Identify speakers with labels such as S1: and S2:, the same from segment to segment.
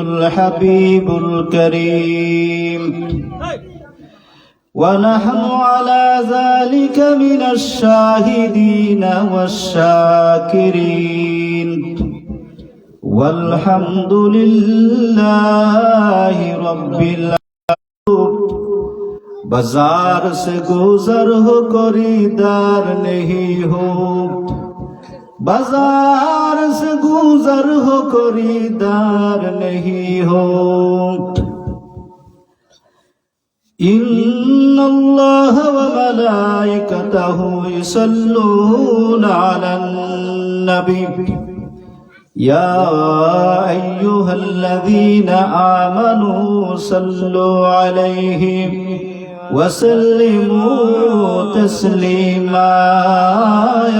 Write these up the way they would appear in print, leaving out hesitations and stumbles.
S1: الحبيب الكريم ونحن على ذلك من الشاهدين والشاكرين والحمد لله رب العالمين बाजार से गुजर हो खरीदार नहीं हो बाजार से गुजर हो खरीदार नहीं हो इन्नल्लाह व मलाइकतहु युसल्लूना अलन नबी या अय्युहल्लज़ीना आमनू सल्लु अलैहि وسلموا تسليما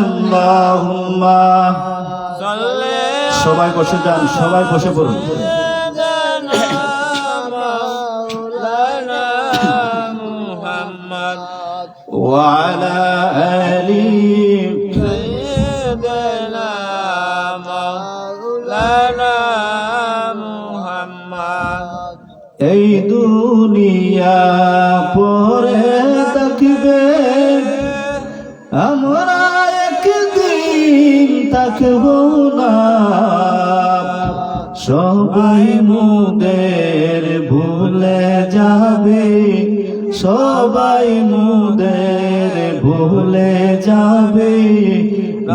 S1: اللهم সবাই বসে যান সবাই বসে পড়ুন وعلى آل سيدنا مولانا محمد এই দুনিয়া পরে থাকবে আমরা একদিন থাকব না সবাই মোদের ভুলে যাবে সবাই মোদের ভুলে যাবে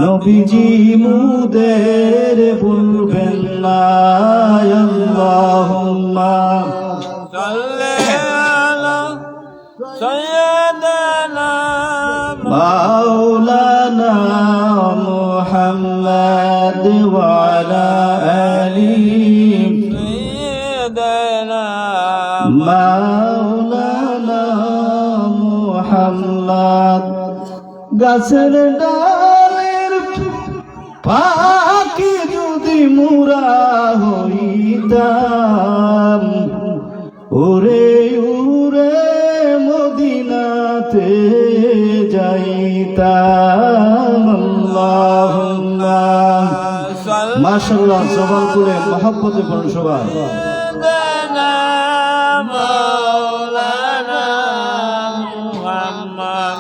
S1: নবীজি মোদের ভুলবেন না আল্লাহুম্মা سيدنا مولانا محمد وعلى آله سيدنا مولانا محمد গাছের ডালের পাখি যদি মুরা হইতাম ওরে উরে মদিনাতে যাইতাম আল্লাহুম্মা মাশাআল্লাহ জবান করে মহব্বতে পড়ুন সবাই মাওলানা মুহাম্মদ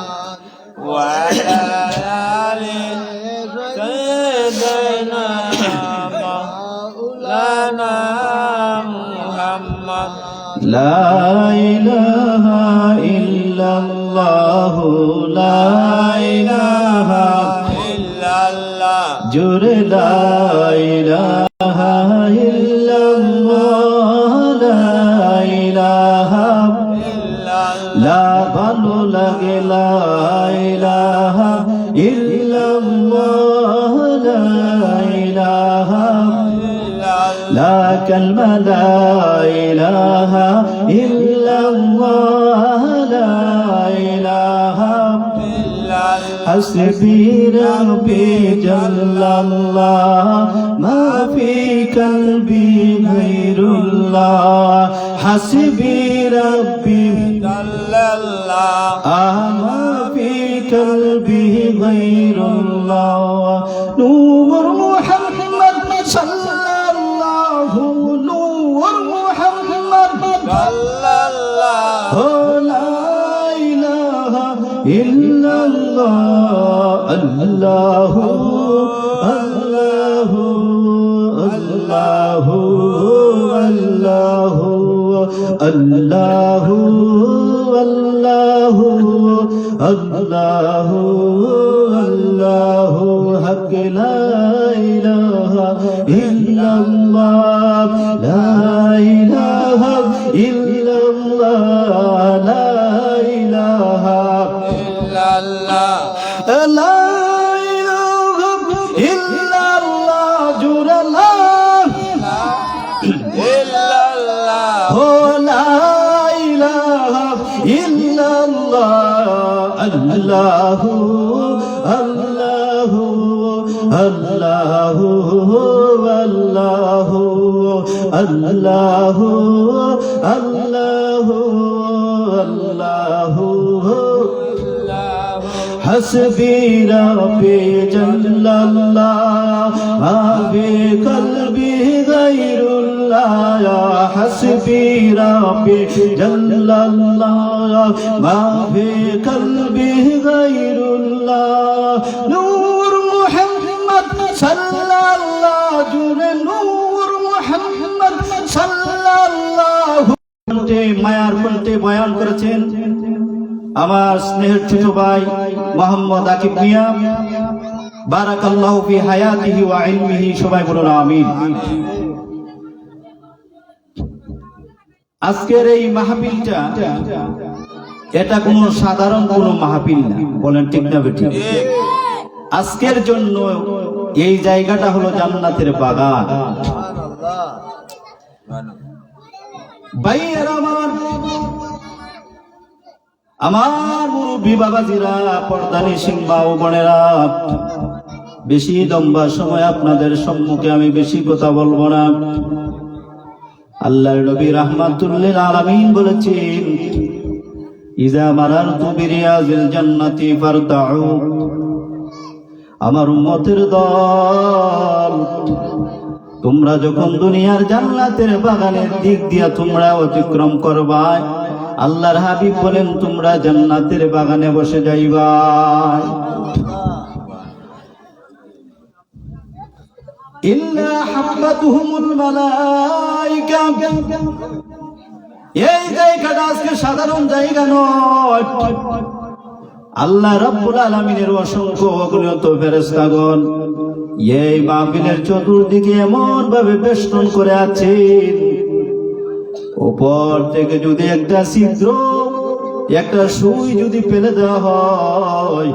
S1: ওয়া আলা আলি সাইয়্যিদিনা মাওলানা মুহাম্মদ لا إله إلا الله لا إله إلا الله جر لا إله إلا الله لا إله إلا لا ভালো লাগে لا إله إلا الله لا إله لا كلمة لا إله إلا الله لا إله إلا حسبي ربي جل الله ما في قلبي غير الله حسبي ربي جل الله ما في قلبي غير الله نور محمد صلى نور محمد صلى الله لا إله إلا الله الله الله الله الله الله الله الله الله حق لا إله إلا الله لا إله إلا الله لا إله إلا الله لا إله إلا الله جل الله إلا الله لا إله إلا الله الله الله الله الله الله الله الله حسبي ربي جل الله ما في قلبي غير الله হাসবি রাব্বি জাল্লাল্লাহ মা ফি কলবি গায়রুল্লাহ নূর মুহাম্মদ সাল্লাল্লাহু জুরে নূর মুহাম্মদ সাল্লাল্লাহু মায়ার কণ্ঠে বয়ান করেছেন আমার স্নেহের ছোট ভাই মোহাম্মদ আকিব মিয়া। বারাকাল্লাহু ফি হায়াতিহি ওয়া ইলমিহি। সবাই বলুন আমিন। আজকের এই মাহফিলটা এটা কোনো সাধারণ কোনো মাহফিল না, বলেন ঠিক না বেঠিক? আজকের জন্য এই জায়গাটা হলো জান্নাতের বাগান। ভাইয়েরা আমার মুরব্বী বাবাজিরা, পর্দানিশীন মা ও বোনেরা, বেশি লম্বা সময় আপনাদের সম্মুখে আমি বেশি কথা বলবো না। আল্লাহর নবী রাহমাতুল লিল আলামিন বলেছেন, ইজা মারারতু বিরিয়াজিল জান্নাতি ফারতাউ। আমার উম্মতের দল, তোমরা যখন দুনিয়ার জান্নাতের বাগানের দিক দিয়া তোমরা অতিক্রম করবা, আল্লাহর হাবিব বলেন তোমরা জান্নাতের বাগানে বসে যাইবা। ইল্লা হাব্বাতুহুমুল মালায়েকা। এই জায়গাটা আজকে সাধারণ জায়গা নয়। আল্লাহ রাব্বুল আলামিনের অসংখ্য অগণিত ফেরেশতাগণ এই মাহফিলের চতুর্দিকে এমন ভাবে বেষ্টন করে আছেন, উপর থেকে যদি একটা ছিদ্র, একটা সুই যদি ফেলে দেওয়া হয়,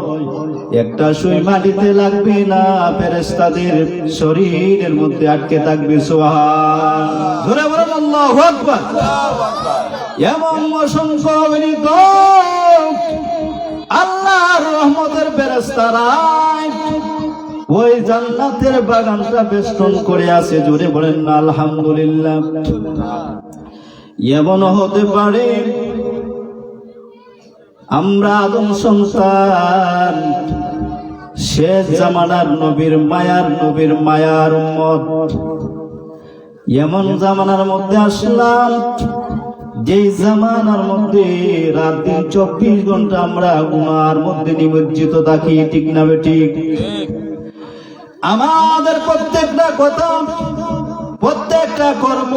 S1: একটা সুই মাটিতে লাগবে না, ফেরেশতাদের শরীরের মধ্যে আটকে থাকবে। সুবহান, জোরে বলেন আল্লাহু আকবার। এমন অসংখ্য অগণিত আল্লাহর রহমতের ফেরেশতারা ওই জান্নাতের বাগানটা বেষ্টন করে আছে। জোরে বলেন না আলহামদুলিল্লাহ। এমন হতে পারে আমরা আদম সন্তান, শেষ জামানার নবীর মায়ার উম্মত, এমন জামানার মধ্যে আসলাম যে জামানার মধ্যে রাত দিন 24 ঘন্টা আমরা গুনার মধ্যে নিমজ্জিত থাকি। ঠিক না বেঠিক? আমাদের প্রত্যেকটা কথা, প্রত্যেকটা কর্ম,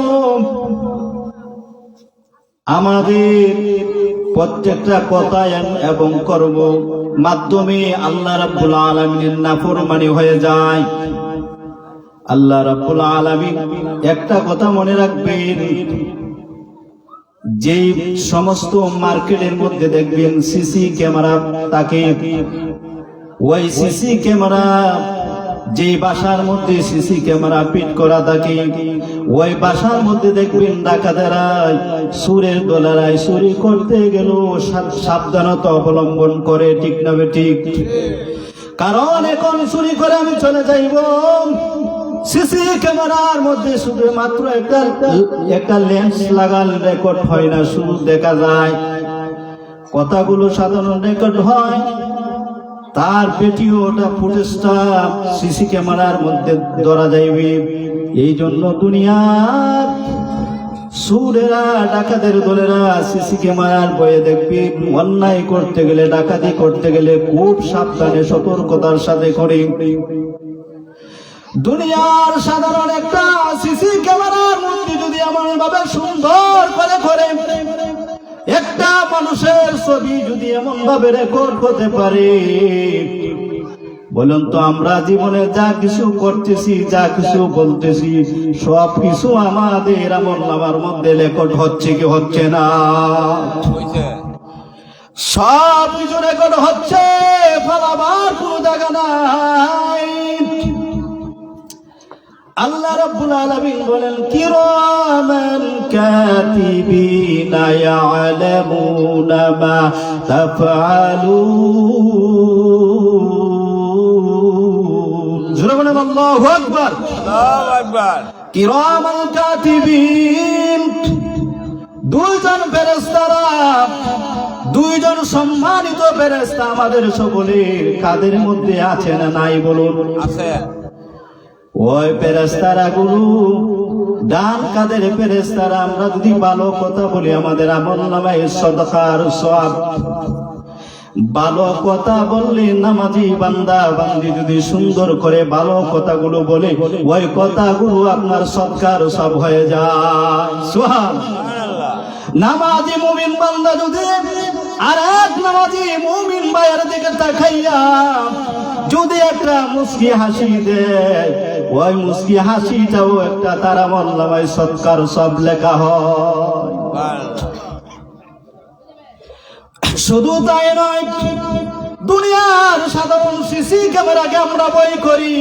S1: আমাদের প্রত্যেকটা কথা এবং কর্ম মাধ্যমে আল্লাহ রাব্বুল আলামিনের নাফরমানি হয়ে যায়। আল্লাহ রাব্বুল আলামিন একটা কথা মনে রাখবেন, যে সমস্ত মার্কেটের মধ্যে দেখবেন সিসি ক্যামেরা থাকে, ওই সিসি ক্যামেরা, যে বাসার মধ্যে সিসি ক্যামেরা ফিট করা থাকে, ওই বাসার মধ্যে দেখবেন ডাকাতেরা সুরের গলায় চুরি করতে গেল সাবধানতা অবলম্বন করে। ঠিক না বেঠিক? কারণ এখন চুরি করে আমি চলে যাইব, সিসি ক্যামেরার মধ্যে শুধু মাত্র একটা লেন্স লাগাল রেকর্ড হয় না, শুধু দেখা যায়, কথাগুলো সাধারণ রেকর্ড হয়, তার ভিডিওটা ফুটেজটা সিসি ক্যামেরার মধ্যে ধরা যাইবে। এই জন্য দুনিয়ার সুরেরা, ডাকাতের দলেরা সিসি ক্যামেরার বয়ে দেখবে অন্যায় করতে গেলে, ডাকাতি করতে গেলে খুব সাবধানে সতর্কতার সাথে করে। দুনিয়ার সাধারণ একটা সিসি ক্যামেরার মধ্যে যদি এমন ভাবে সুন্দর করে একটা মানুষের ছবি যদি এমন ভাবে রেকর্ড করতে পারে, বলুন তো আমরা জীবনে যা কিছু করতেছি, যা কিছু বলতেছি, সব কিছু আমাদের আমলনামার মধ্যে রেকর্ড হচ্ছে কি হচ্ছে না? সব কিছু রেকর্ড হচ্ছে, ফালাবার কোনো জায়গা নাই। আল্লাহ রাব্বুল আলামিন বলেন, কিরামান কাতিবিনা ইয়ালামুনা মা তাফআলুন। জোরে বলেন আল্লাহু আকবার। আল্লাহু আকবার। কিরামান কাতিবিন, দুইজন ফেরেশতারা, দুইজন সম্মানিত ফেরেশতা আমাদের সকলের কাদের মধ্যে আছে না নাই বলুন? আছে। ওই ফেরেশতারা গুলো ডান কাদের ফেরেশতারা আমরা যদি ভালো কথা বলি আমাদের আমলনামায় সাদাকার সওয়াব, ভালো কথা বললে নামাজি বান্দা বান্দি যদি সুন্দর করে ভালো কথাগুলো বলে ওই কথাগুলো আপনার সদকার সব হয়ে যায়। সুবহানাল্লাহ। নামাজি মুমিন বান্দা যদি আর এক নামাজি মুমিন ভাইয়ের দিকে তাকাইয়া যদি একটা মুস্কি হাসি দেয় ওই মুস্কি হাসিটাও একটা তার আমলনামায় সদকার সব লেখা হয়। শুধু তাই নয়, দুনিয়ার সাধারণ সিসি ক্যামেরাকে আমরা ভয় করি,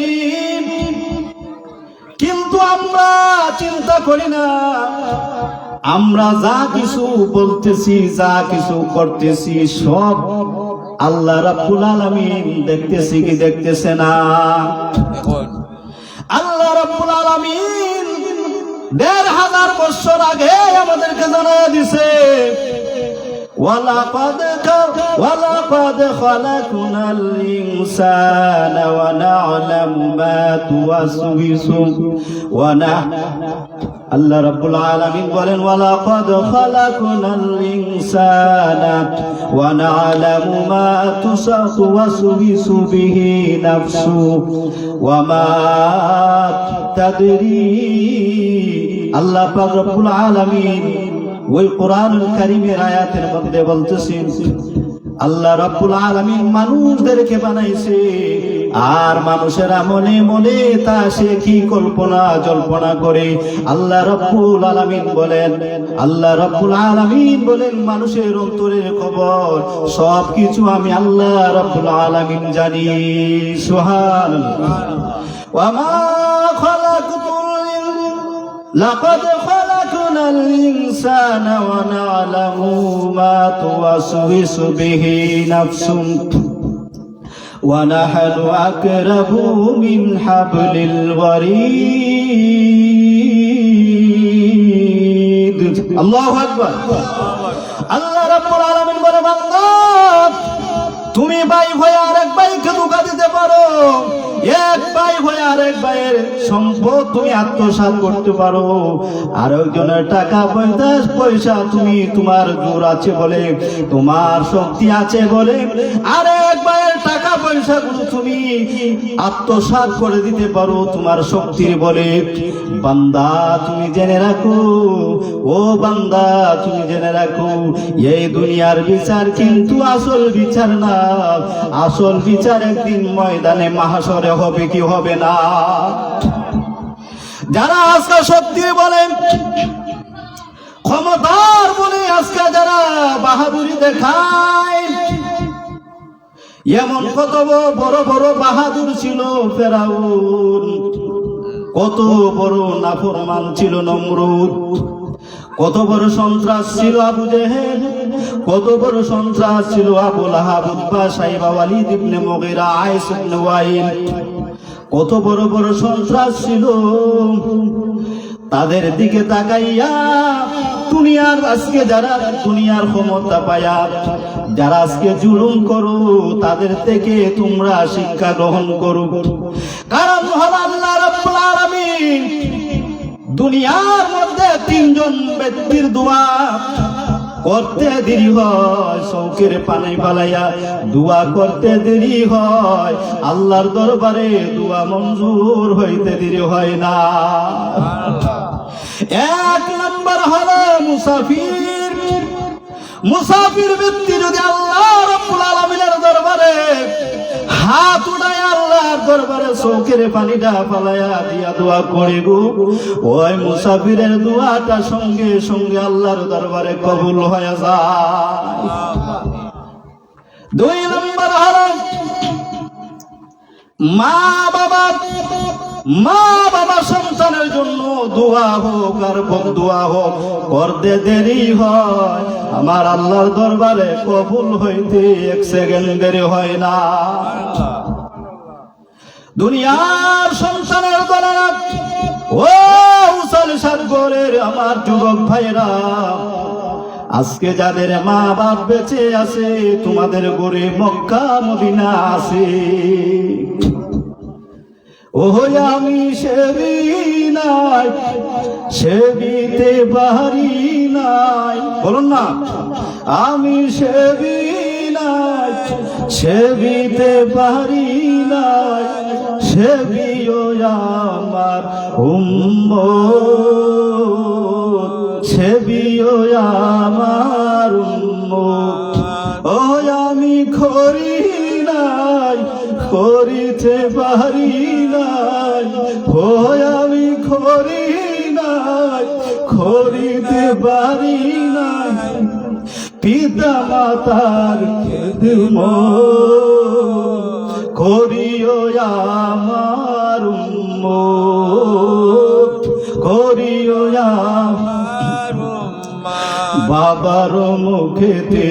S1: কিন্তু আমরা চিন্তা করি না আমরা যা কিছু বলতেছি যা কিছু করতেছি সব আল্লাহ রাব্বুল আলামিন দেখতেছি কি দেখতেছে না? আল্লাহ রাব্বুল আলামিন ১৫০০ বছর আগে আমাদেরকে জানায় দিছে وَلَقَدْ خَلَقْنَا الْإِنسَانَ وَنَعْلَمُ مَا تُوَسْوِسُ আল্লাহ রাব্বুল আলামিন বলেন وَلَقَدْ خَلَقْنَا الْإِنسَانَ وَنَعْلَمُ مَا تُوَسْوِسُ بِهِ نَفْسُهُ وَمَا تَدْرِي আল্লাহ পাক রব্বুল আলামিন ওই কোরআনুল কারীমের আয়াতের মধ্যে বলতেছেন আল্লাহ রাব্বুল আলামিন মানুষদেরকে বানাইছে আর মানুষেরা মনে মনে তা সে কি কল্পনা জল্পনা করে। আল্লাহ রাব্বুল আলামিন বলেন মানুষের অন্তরের খবর সবকিছু আমি আল্লাহ রাব্বুল আলামিন জানি। সুবহানাল্লাহ। ওয়ামা লাকাদ খালাকনাল ইনসানা ওয়া না'লামু মা তুওয়াসওয়িসু বিহি নাফসুহু ওয়া নাহনু আকরাবু মিন হাবলিল ওয়ারিদ। আল্লাহু আকবার। আল্লাহ রাব্বুল আলামিন বলে বান্দা তুমি ভাই হয়ে আরেক ভাইকে ধোঁকা দিতে পারো, এক ভাই হয়ে আরেক ভাইয়ের সম্পদ তুমি আত্মসাৎ করতে পারো, আরেকজনের টাকা পয়সা তুমি তোমার জোর আছে বলে তোমার শক্তি আছে বলে আরেক ভাইয়ের টাকা পয়সা গুলো তুমি আত্মসাৎ করে দিতে পারো তোমার শক্তির বলে। বান্দা তুমি জেনে রাখো, ও বান্দা তুমি জেনে রাখো এই দুনিয়ার বিচার কিন্তু আসল বিচার না। আসল বিচার একদিন ময়দানে মাহশরে হবে কি হবে না। যারা আজকে শক্তি বলেন ক্ষমতার বলে আজকে যারা বাহাদুরি দেখায়, এমন কত বড় বড় বাহাদুর ছিল ফেরাউন, কত বড় নাফরমান ছিল নমরুদ, কত বড় সন্ত্রাস ছিল আবু জেহেল, কত বড় সন্ত্রাস ছিল আবু লাহাব, উতবা, সাইবা, ওয়ালিদ ইবনে মুগীরা, আয়েশ ইবনে ওয়াইল, কত বড় বড় সন্ত্রাস ছিল। তাদের দিকে তাকাইয়া দুনিয়ার আজকে যারা দুনিয়ার ক্ষমতা পায়া যারা আজকে জুলুম করো তাদের থেকে তোমরা শিক্ষা গ্রহণ করো। কারণ হলো আল্লাহ রাব্বুল আলামিন দুনিয়ার মধ্যে তিনজন ব্যক্তির দোয়া করতে দেরি হয়, চৌকের পানি ফালাইয়া দোয়া করতে দেরি হয়, আল্লাহর দরবারে দোয়া মঞ্জুর হইতে দেরি হয় না। এক নম্বর হলো মুসাফির। মুসাফির ব্যক্তি যদি আল্লাহ রাব্বুল আলামিনের দরবারে হাত উঠায় আল্লাহর দরবারে চৌকের পানিটা ফালাইয়া দিয়া দোয়া করে গো, ওই মুসাফিরের দোয়াটা সঙ্গে সঙ্গে আল্লাহর দরবারে কবুল হয়ে যায়। দুই নম্বর হলো মা বাবা সন্তানের জন্য দোয়া হোক আর বদদোয়া হোক করতে দেরি হয়, আমার আল্লাহর দরবারে কবুল হইতে এক সেকেন্ড দেরি হয় না। দুনিয়ার সন্তানের দলেরা, ও উসাল সাগরের আমার যুবক ভাইরা, আজকে যাদের মা বাপ বেঁচে আছে তোমাদের ঘরে মক্কা মদিনা আছে, ওহ আমি সেবি নাই, সেবিতে পারি নাই, বলুন না, আমি সেবি নাই, সেবিতে পারি নাই, সেবিও আমার উম্মত, সেবিও আমার উম্মত। ও আমি করি নাই, করিতে পারি নাই, ও আমি করি নাই, করিতে পারি নাই, পিতা মাতার খেদমত করিও আমার উম্মত, করিও আমার উম্মত। বাবার মুখেতে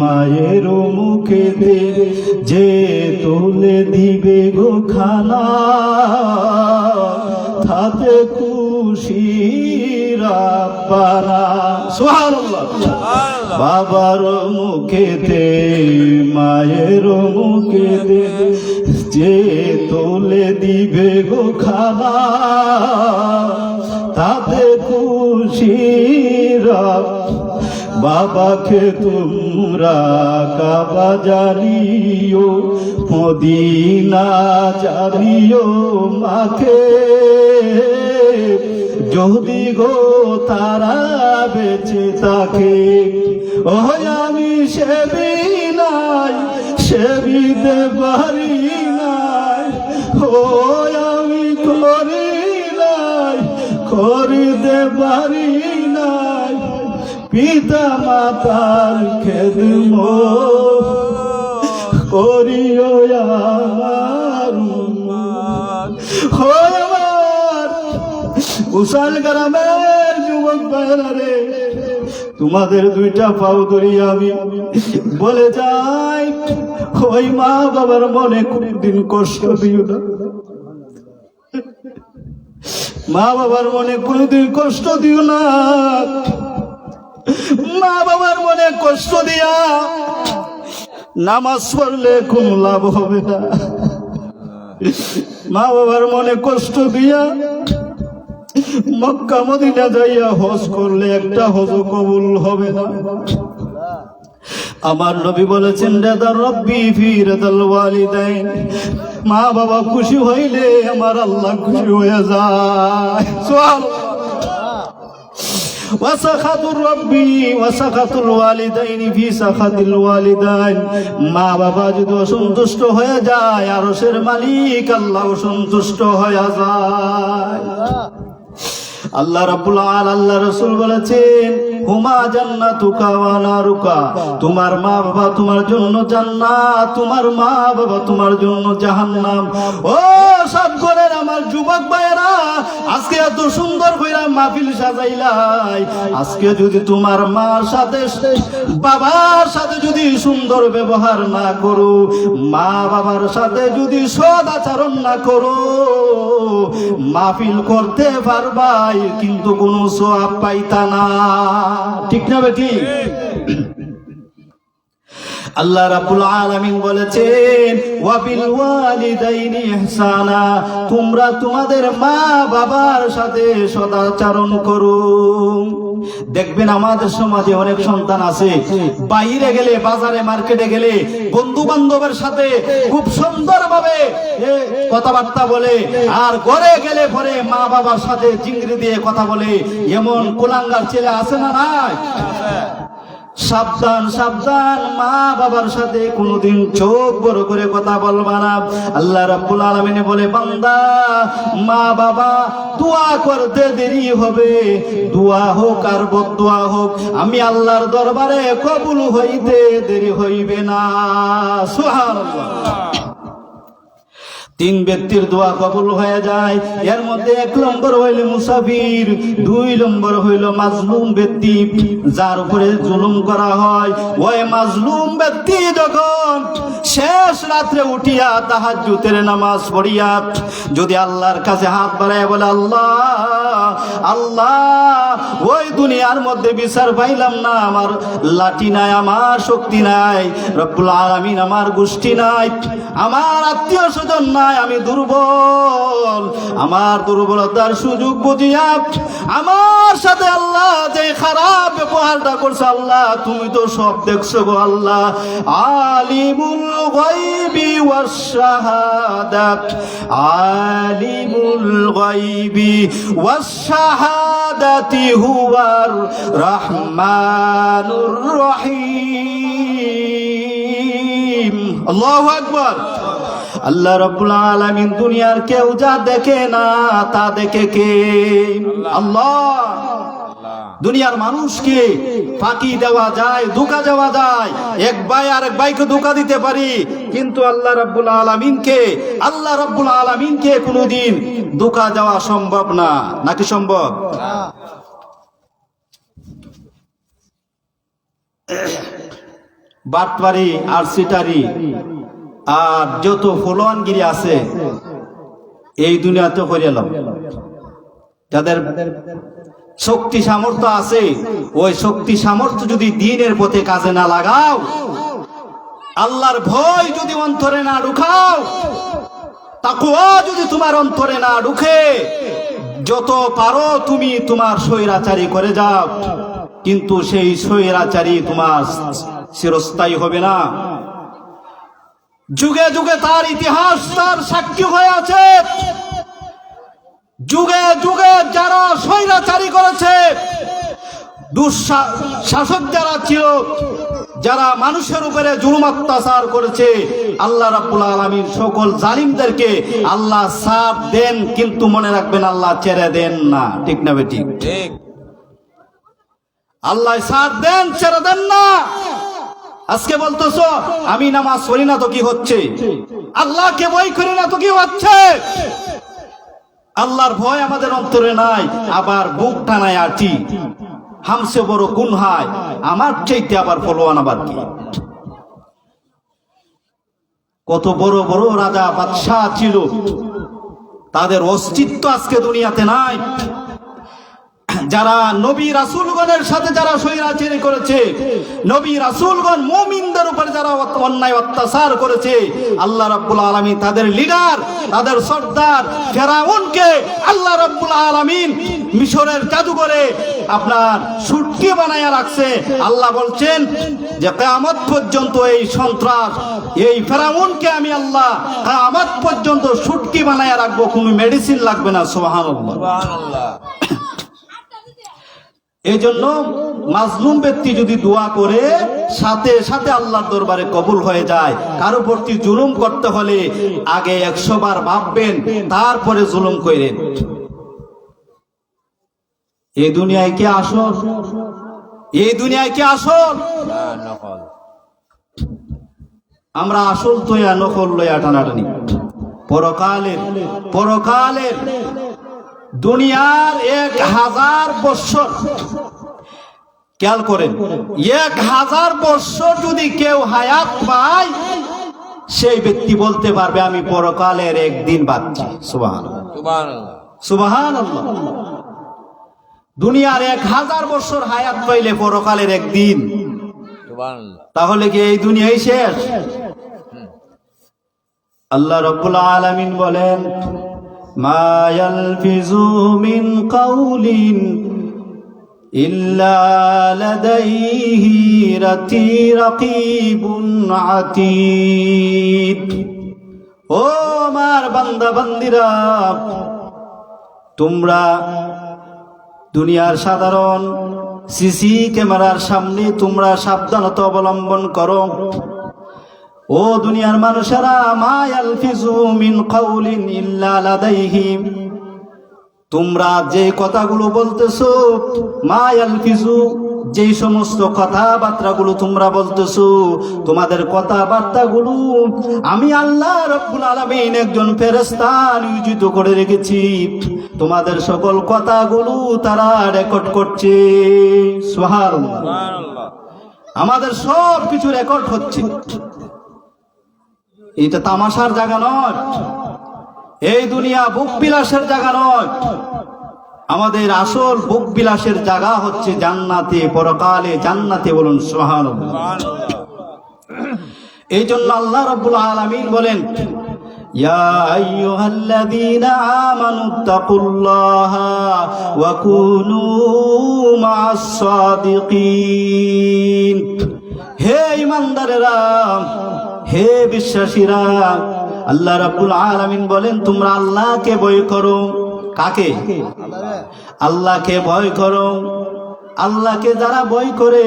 S1: মায়ের মুখেতে যে তুলে দিবে গো খানা, তাতে খুশি রাব্বানা। সুবহানাল্লাহ। বাবার মুখেতে মায়ের মুখেতে যে তুলে দিবে গো খানা, তাতে খুশি বাবাকে তোমরা কাবা জানিও, মদিনা জানিও, মাকে যদি গো তারা বেঁচে থাকে। ও আমি সেবি নাই, সেবিতে পারি নাই, ও আমি করি নাই, করিতে পারি নাই, পিতা মাতার খেদমত করিও আমার উম্মত। ও আমার উসাল গ্রামের যুবক ভাইরা রে, তোমাদের দুইটা পাও ধরি আমি বলে যাই, ওই মা বাবার মনে কোনদিন কষ্ট দিও না, মা বাবার মনে কোনদিন কষ্ট দিও না। মা বাবার মনে কষ্ট দিয়া নামাজ পড়লে কোনো লাভ হবে না, মা বাবার মনে কষ্ট দিয়া মক্কা মদিনা যাইয়া হজ করলে একটা হজ কবুল হবে না। আমার নবী বলেছেন, রেদা রব্বি ফি রেদাল ওয়ালিদাইন, মা বাবা খুশি হইলে আমার আল্লাহ খুশি হয়ে যায়। সুবহানাল্লাহ। ওয়াসাখাতুর রব্বি ওয়াসাখাতুল ওয়ালিদাইন ফি সাখাতিল ওয়ালিদাইন, মা বাবা যদি অসন্তুষ্ট হয়ে যায়, আরশের মালিক আল্লাহ অসন্তুষ্ট হয়ে যায়। আল্লাহ রাব্বুল আলামিন, আল্লাহ রাসূল বলেছেন, হুমা জান্নাতুকা ওয়া নারুকা, তোমার মা বাবা তোমার জন্য জান্নাত, তোমার মা বাবা তোমার জন্য জাহান্নাম। ও সব ঘরের আমার যুবক ভাইয়েরা, আজকে এত সুন্দর কইরা মাহফিল সাজাইলাই, আজকে যদি তোমার মার সাথে বাবার সাথে যদি সুন্দর ব্যবহার না করো, মা বাবার সাথে যদি সৎ আচরণ না করো, মাহফিল করতে পারবাই কিন্তু কোনো সওয়াব পাইতা না। ঠিক না বেটি? আল্লাহ রাব্বুল আলামিন বলেছেন, ওয়া বিল ওয়ালিদাইনি ইহসানা, তোমরা তোমাদের মা বাবার সাথে সদাচরণ করো। দেখবেন আমাদের সমাজে অনেক সন্তান আছে, বাইরে গেলে, বাজারে মার্কেটে গেলে বন্ধু বান্ধবের সাথে খুব সুন্দরভাবে কথাবার্তা বলে, আর ঘরে গেলে পরে মা বাবার সাথে চিংড়ি দিয়ে কথা বলে। এমন কুলাঙ্গার ছেলে আছে না নাই? সাবধান সাবধান, মা বাবার সাথে কোনোদিন চোখ বড় করে কথা বলবা না। আল্লাহ রাব্বুল আলামিন বলে, বান্দা মা বাবা দোয়া করতে দেরি হবে, দোয়া হোক আর বদদোয়া হোক, আমি আল্লাহর দরবারে কবুল হইতে দেরি হইবে না। সুবহানাল্লাহ। তিন ব্যক্তির দোয়া কবুল হয়ে যায়, এর মধ্যে 1 নম্বর হইল মুসাফির, 2 নম্বর হইল মাজলুম ব্যক্তি, যার উপরে জুলুম করা হয়। ওই মাজলুম ব্যক্তি যখন শেষ রাত্রে উঠিয়া তাহাজ্জুদের নামাজ পড়িয়া যদি আল্লাহর কাছে হাত বাড়ায় বলে, আল্লাহ আল্লাহ ওই দুনিয়ার মধ্যে বিচার পাইলাম না, আমার লাঠি নাই, আমার শক্তি নাই, রব্বুল আলামিন আমার গোষ্ঠী নাই, আমার আত্মীয় স্বজন নাই, আমি দুর্বল। আমার দুর্বলতার সুযোগ বুঝিয়া আমার সাথে আল্লাহ যে খারাপ ব্যবহারটা করছে, আল্লাহ তুমি তো সব দেখছো গো আল্লাহ। আলিমুল গায়বি ওয়াস শাহাদাত, আলিমুল গায়বি ওয়াস শাহাদাতি হুয়ার রহমানুর রহিম। আল্লাহু আকবার। আল্লাহ রাব্বুল আলামিন দুনিয়ার কেউ যা দেখে না তা দেখে কে? আল্লাহ। দুনিয়ার মানুষকে ফাঁকি দেওয়া যায়, ধোঁকা দেওয়া যায়, এক ভাই আরেক ভাইকে ধোঁকা দিতে পারি, কিন্তু আল্লাহ রাব্বুল আলামিনকে কোনোদিন ধোঁকা দেওয়া সম্ভব না। নাকি সম্ভব? বাটপারি আর সিটারি আর যত ফলোয়ানগিরি আছে এই দুনিয়াতে করে এলাম। যাদের শক্তি সামর্থ্য আছে, ওই শক্তি সামর্থ্য যদি দ্বীনের পথে কাজে না লাগাও, আল্লাহর ভয় যদি অন্তরে না ঢুকাও, তাকওয়া যদি তোমার অন্তরে না ঢুকে, যত পারো তুমি তোমার স্বৈরাচারী করে যাও, কিন্তু সেই স্বৈরাচারী তোমার চিরস্থায়ী হবে না। যুগে যুগে তার ইতিহাস তার সাক্ষী হয়ে আছে। যুগে যুগে যারা স্বৈরাচারী করেছে, দুঃশাসক যারা ছিল, যারা মানুষের উপরে জুলুম অত্যাচার করেছে, আল্লাহ রাব্বুল আলামিন সকল জালিমদেরকে আল্লাহ সাথ দেন, কিন্তু মনে রাখবেন আল্লাহ ছেড়ে দেন না। ঠিক না বেটি? ঠিক। আল্লাহ সাথ দেন, ছেড়ে দেন না। আজকে বলতেছো আমি নামাজ পড়ি না তো কি হচ্ছে, আল্লাহকে ভয় করি না তো কি হচ্ছে? আল্লাহর ভয় আমাদের অন্তরে নাই, আবার বুক টানায় আটি, হামসে বড় গুণ হয়, আমার চাইতে আবার ফলোয়ান আবার কি? কত বড় বড় রাজা বাদশাহ ছিল, তাদের অস্তিত্ব আজকে দুনিয়াতে নাই। যারা নবী রাসূলগণের সাথে যারা স্বৈরাচারী করেছে, নবী রাসূলগণ মুমিনদের উপরে যারা অন্যায় অত্যাচার করেছে, আল্লাহ রাব্বুল আলামিন তাদের লিডার, তাদের সর্দার ফেরাউনকে আল্লাহ রাব্বুল আলামিন মিশরের জাদুঘরে আপনার সুটকি বানায়া রাখছে। আল্লাহ বলছেন যে কিয়ামত পর্যন্ত এই সন্ত্রাস, এই ফেরাউনকে আমি আল্লাহ কিয়ামত পর্যন্ত সুটকি বানায়া রাখবো, কোনো মেডিসিন লাগবে না। সুবহানাল্লাহ, সুবহানাল্লাহ। এই জন্য মাজলুম ব্যক্তি যদি দোয়া করে, সাথে সাথে আল্লাহর দরবারে কবুল হয়ে যায়। কারো প্রতি জুলুম করতে হলে আগে 100 বার ভাববেন, তারপরে জুলুম করেন। এই দুনিয়ায় কি আসল? এই দুনিয়ায় কি আসল? আমরা আসল তো নকল লইয়া টানাটানি। পরকালের দুনিয়ার 1000 বছর, খেয়াল করেন, 1000 বছর যদি কেউ হায়াত পায়, সেই ব্যক্তি বলতে পারবে আমি পরকালের একদিন বাঁচছি। সুবহানাল্লাহ, সুবহানাল্লাহ। দুনিয়ার 1000 বছর হায়াত পাইলে পরকালের একদিন, তাহলে কি এই দুনিয়াই শেষ? আল্লাহ রাব্বুল আলামিন বলেন, মা ইয়ালফিজু মিন কাউলিন ইল্লা লাদাইহি রাকিবুন আতীদ। ও আমার বান্দা বান্দিরা, তোমরা দুনিয়ার সাধারণ সিসি ক্যামেরার সামনে তোমরা সাবধানতা অবলম্বন করো। ও দুনিয়ার মানুষেরা, মা ইয়ালফিজু মিন কাউলিন ইল্লা লাদাইহি, তোমরা যে কথাগুলো বলতেছো, মা ইয়ালফিজু, যে সমস্ত কথাবার্তাগুলো তোমরা বলতেছো, তোমাদের কথাবার্তাগুলো আমি আল্লাহ রাব্বুল আলামিন একজন ফেরেশতা নিয়োজিত করে রেখেছি। তোমাদের সকল কথাগুলো তারা রেকর্ড করছে। সুবহানাল্লাহ। আমাদের সব কিছু রেকর্ড হচ্ছে। এটা তামাশার জায়গা নয়, এই দুনিয়া বুক বিলাসের জায়গা নয়। আমাদের আসল ভোগ বিলাসের জায়গা হচ্ছে জান্নাতে, পরকালে জান্নাতে। বলুন সুবহানাল্লাহ। এই জন্য আল্লাহ রাব্বুল আলামিন বলেন, ইয়া আইয়ুহাল্লাযীনা আমানুত্তাকুল্লাহা ওয়া কুনু মা'আস সাদিকিন। হে ঈমানদারেরা, হে বিশ্বাসীরা, আল্লাহ রাব্বুল আলামিন বলেন তোমরা আল্লাহকে ভয় করো। কাকে? আল্লাহকে ভয় করো। আল্লাহকে যারা ভয় করে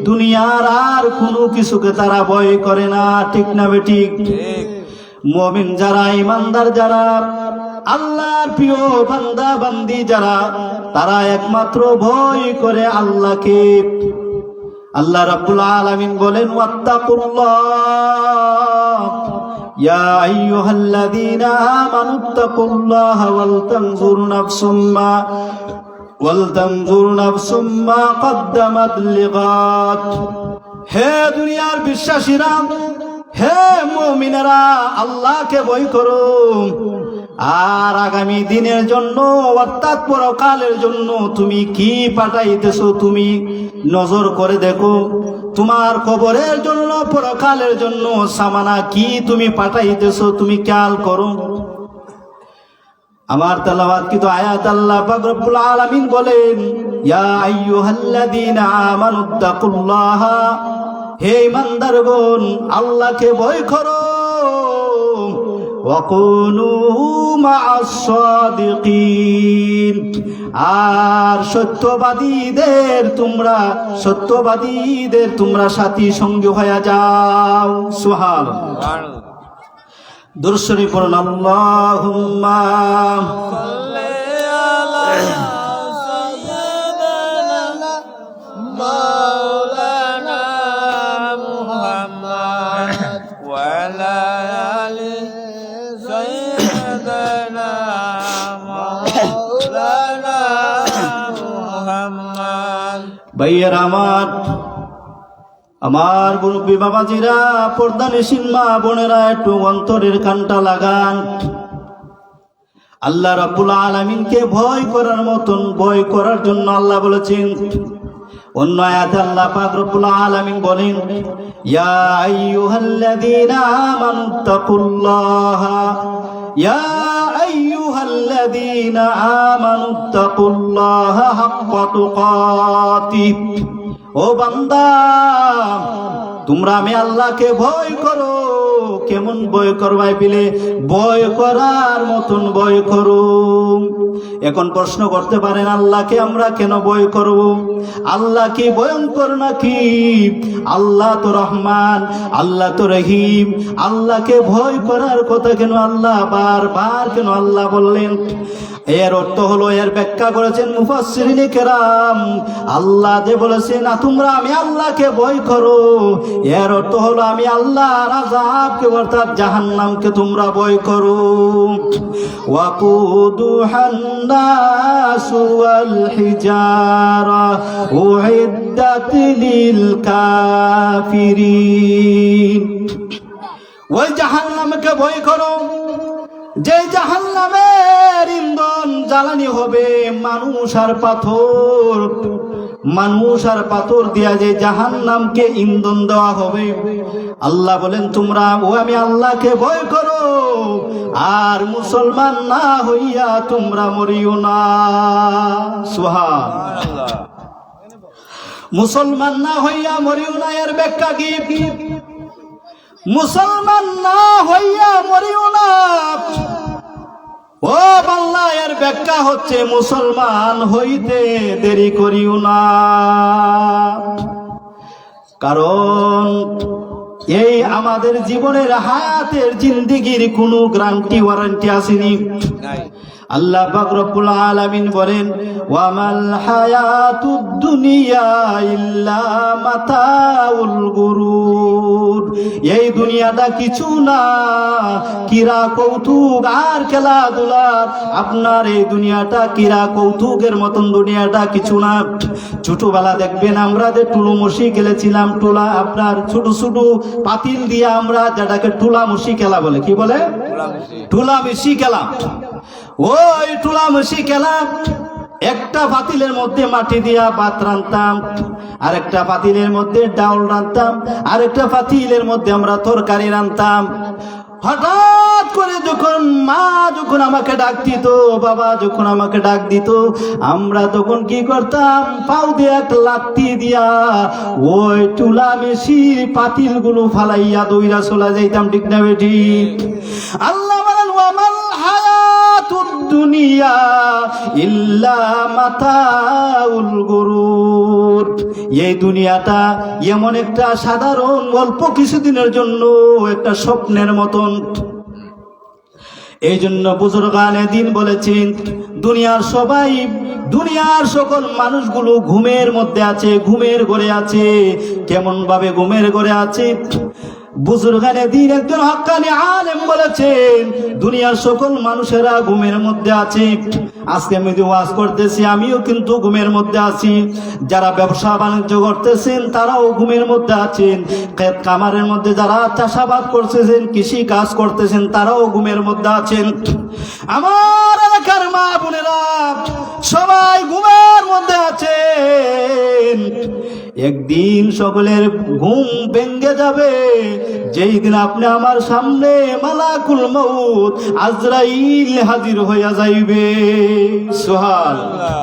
S1: দুনিয়ার আর কোনো কিছুকে তারা ভয় করে না। ঠিক না বেঠিক? মুমিন যারা, ঈমানদার যারা, আল্লাহর প্রিয় বান্দা বান্দি যারা, তারা একমাত্র ভয় করে আল্লাহকে। আল্লাহ রাব্বুল আলামিন বলেন, ওয়াত্তাকুল্লাহ ইয়া আইয়ুহাল্লাযীনা আমানুত্তাকুল্লাহা ওয়ালতানজুর নাফসুম মা কদ্দামাত লিগাদ। হে দুনিয়ার বিশ্বাসীরা, হে মুমিনেরা, আল্লাহকে ভয় করো আর আগামী দিনের জন্য অর্থাৎ পরকালের জন্য তুমি কি পাঠাইতেছো তুমি নজর করে দেখো। তোমার কবরের জন্য, পরকালের জন্য সামানা কি তুমি পাঠাইতেছো তুমি খেয়াল করো। আমার তেলাওয়াতকৃত আয়াত আল্লাহ পাক রব্বুল আলামিন বলেন, ইয়া আইয়ুহাল্লাযীনা আমানুত্তাকুল্লাহা, হে ঈমানদারগণ আল্লাহকে ভয় করো, ওয়া কুনু মা'আস সাদিকিন, আর সত্যবাদীদের তোমরা সাথী সঙ্গী হয়ে যাও। সুবহানাল্লাহ। দুরূদ শরীফ পড়ুন। আল্লাহুম্মা সাল্লি আলা সাইয়্যিদিনা মাওলানা মুহাম্মদ ওয়া আলা আলি সাইয়্যিদিনা মাওলানা মুহাম্মদ। ভাইয়েরা আমার মুরব্বী বাবাজিরা, পর্দানিশীন মা বোনেরা, একটু অন্তরের কানটা লাগান। আল্লাহ রাব্বুল আলামিনকে ভয় করার মতন ভয় করার জন্য আল্লাহ বলেছেন। অন্য আয়াতে আল্লাহ পাক রব্বুল আলামিন বলেন, ইয়া আইয়ুহাল্লাযীনা আমানুত্তাকুল্লাহা, ইয়া আইয়ুহাল্লাযীনা আমানুত্তাকুল্লাহা হাক্কা তুকাতিহ। ও বান্দা, তোমরা আমি আল্লাহকে ভয় করো। কেমন ভয় করবাই বিলে? ভয় করার মতন ভয় করো। এখন প্রশ্ন করতে পারেন, আল্লাহকে আমরা কেন ভয় করব? আল্লাহ কি ভয়ঙ্কর নাকি? আল্লাহ তো রহমান, আল্লাহ তো রহিম। আল্লাহকে ভয় করার কথা কেন আল্লাহ বারবার কেন আল্লাহ বললেন? এর অর্থ হলো, এর ব্যাখ্যা করেছেন মুফাসসিরিনে কেরাম। আল্লাহ যে বলেছেন না তোমরা আমি আল্লাহকে ভয় করো, এর অর্থ হলো আমি আল্লাহর আযাবকে অর্থাৎ জাহান্নামকে তোমরা ভয় করো। ওয়াকুদুহান নাসু ওয়াল হিজারা উইদ্দাত লিল কাফিরিন। ওই জাহান্নামকে ভয় করো যে জাহান্নামের ইন্ধন জ্বালানি হবে মানুষ আর পাথর। মানুষ আর পাথর দিয়া যে জাহান্নামকে ইন্ধন দেওয়া হবে। আল্লাহ বলেন তোমরা আমি আল্লাহকে ভয় করো আর মুসলমান না হইয়া তোমরা মরিও না। সুবহানাল্লাহ। মুসলমান না হইয়া মরিও না, এর ব্যাখ্যা কি? মুসলমান না হইয়া মরিও না, ও বাংলা, এর ব্যাখ্যা হচ্ছে মুসলমান হইতে দেরি করিও না। কারণ এই আমাদের জীবনের হায়াতের জিন্দেগির কোনো গ্যারান্টি ওয়ারেন্টি আসেনি। আল্লাহ পাক রব্বুল আলামিন বলেন, ওয়ামাল হায়াতুদ দুনিয়া ইল্লা মাতাউল গুরুর। এই দুনিয়াটা কিছু না, কিরা কৌতুক আর খেলাধুলার। আপনার এই দুনিয়াটা কিরা কৌতুকের মতন, দুনিয়াটা কিছু না। ছোটবেলা দেখবেন আমরা যে টুলুমসি খেলেছিলাম, টুলা আপনার ছোট ছোট পাতিল দিয়ে আমরা যেটাকে টুলামসি খেলা বলে। কি বলে? টুলামসি খেলা। ওই টুলামসি খেলা একটা পাতিলের মধ্যে মাটি দিয়া ভাত রান্তাম, আরেকটা পাতিলের মধ্যে ডাউল রান্তাম, আরেকটা পাতিলের মধ্যে আমরা তরকারি রান্তাম। হঠাৎ করে যখন মা যখন আমাকে ডাক দিত, বাবা যখন আমাকে ডাক দিত, আমরা তখন কি করতাম, পাও দিয়ে এক লাত্তি দিয়া ওই চুলা মেশির পাতিলগুলো ফালাইয়া দইরা চলে যাইতাম। ঠিক না বেটি? আল্লাহ বলেন ওয়ামাল হায়াতুদ দুনিয়া ইল্লা মাতাউল গুরুর। এই দুনিয়াটা এমন একটা সাধারণ অল্প কিছুদিনের জন্য একটা স্বপ্নের মতন। এই জন্য বুজুর্গানে দিন বলেছেন, দুনিয়ার সকল মানুষগুলো ঘুমের মধ্যে আছে, ঘুমের ঘরে আছে। কেমন ভাবে ঘুমের ঘরে আছে? বুজুর্গানে দিন একজন হক্কানি আলেম বলেছেন, দুনিয়ার সকল মানুষেরা ঘুমের মধ্যে আছে। আজকে আমি যে ওয়াজ করতেছি, আমিও কিন্তু ঘুমের মধ্যে আছি। যারা ব্যবসা বাণিজ্য করতেছেন তারাও ঘুমের মধ্যে আছেন। ক্ষেত খামারের মধ্যে যারা চাষাবাদ করতেছেন, কৃষি কাজ করতেছেন, তারাও ঘুমের মধ্যে আছেন। আমার এলাকার মা বোনেরা সবাই ঘুমের মধ্যে আছেন। একদিন সকলের ঘুম ভেঙে যাবে, যেই দিন আপনি আমার সামনে মালাকুল মউত আজরাইল হাজির হইয়া যাইবে। সুবহানাল্লাহ।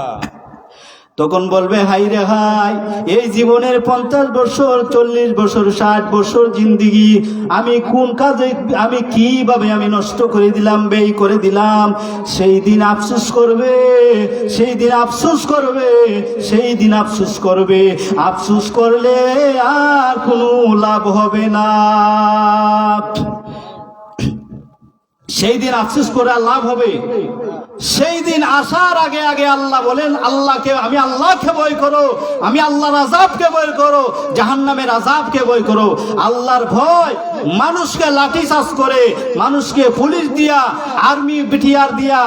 S1: তখন বলবে, হাই রে হাই, এই জীবনের 50 বছর, 40 বছর, 60 বছর জিন্দিগি আমি কোন কাজে, আমি কিভাবে আমি নষ্ট করে দিলাম, ব্যয় করে দিলাম। সেই দিন আফসোস করবে, সেই দিন আফসোস করবে, সেই দিন আফসোস করবে। আফসোস করলে আর কোনো লাভ হবে না। সেই দিন আফসোস করে আর লাভ হবে? সেই দিন আসার আগে আগে আল্লাহ বলেন, আমি আল্লাহকে ভয় করো, আমি আল্লাহর আযাবকে ভয় করো, জাহান্নামের আযাবকে ভয় করো। আল্লাহর ভয় মানুষকে লাঠিচার্জ করে, মানুষকে পুলিশ দিয়া, আর্মি বিটিআর দিয়া,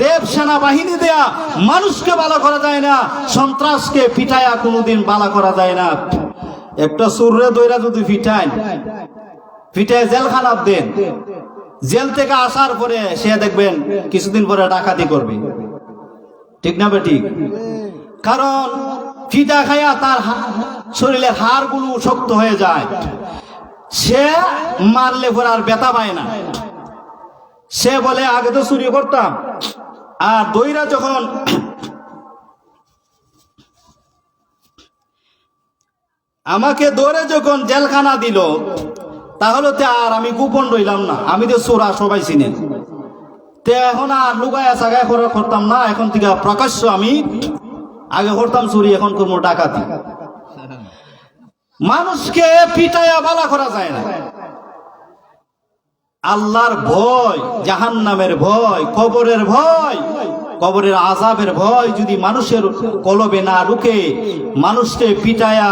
S1: রেপ সেনাবাহিনী দিয়া মানুষকে ভালো করা যায় না। সন্ত্রাসকে পিটায়া কোনোদিন ভালো করা যায় না। একটা সুররে দইরা যদি পিটায় জেলখানাত দেন, জেল থেকে আসার পরে সে দেখবেন কিছুদিন পরে ডাকাতি করবে। ঠিক না বেটি? কারণ ফিটা খাইয়া তার শরীরের হাড়গুলো শক্ত হয়ে যায়। সে মারলে পরে আর ব্যথা পায় না। সে বলে, আগে তো চুরি করতাম, আর দইরা যখন আমাকে ধরে যখন জেলখানা দিল, তাহলে তো আর আমি গোপন রইলাম না, আমি তো চোরা সবাই চিনে। তো এখন আর লুকায়া সাগায় করতাম না, এখন থেকে প্রকাশ্য আমি, আগে করতাম চুরি, এখন করবো ডাকাতি। মানুষকে পিটায়া বালা করা যায় না। আল্লাহর ভয়, জাহান্নামের ভয়, কবরের ভয়, কবরের আযাবের ভয় যদি মানুষের কলবে না ঢুকে, মানুষকে পিটায়া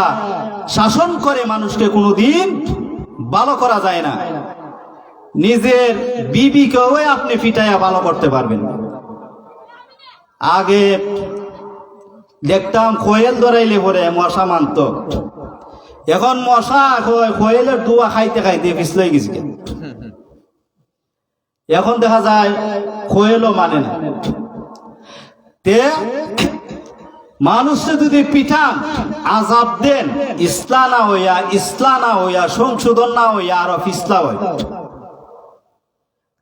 S1: শাসন করে মানুষকে কোনোদিন ভালো করা যায় না। নিজের বিবিকেও আপনি পিটায়া ভালো করতে পারবেন। আগে দেখতাম কোয়েল ধরাইলে পরে মশা মানত, এখন মশা কোয়েলের দুয়া খাইতে খাইতে পিছলে গেছে। এখন দেখা যায় কোয়েলও মানে না। তে মানুষকে যদি পিঠান, আযাব দেন, ইসলা না হইয়া সংশোধন না হইয়া আরো ফিসলা হয়।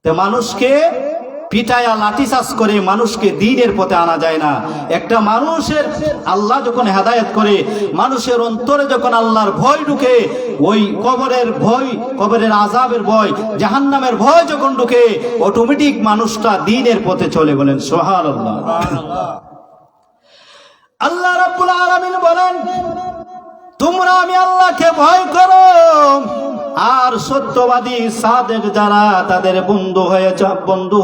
S1: তে মানুষকে পিটায়া লাঠিচার্জ করে মানুষকে দ্বীনের পথে আনা যায় না। একটা মানুষের আল্লাহ যখন হেদায়েত করে, মানুষের অন্তরে যখন আল্লাহর ভয় ঢুকে, ওই কবরের ভয়, কবরের আযাবের ভয়, জাহান্নামের ভয় যখন ঢুকে, অটোমেটিক মানুষটা দ্বীনের পথে চলে। বলেন সুবহানাল্লাহ। আল্লাহ রাব্বুল আলামিন বলেন, তোমরা আমি আল্লাহকে ভয় করো, আর সত্যবাদী সাদেক যারা, তাদের বন্ধু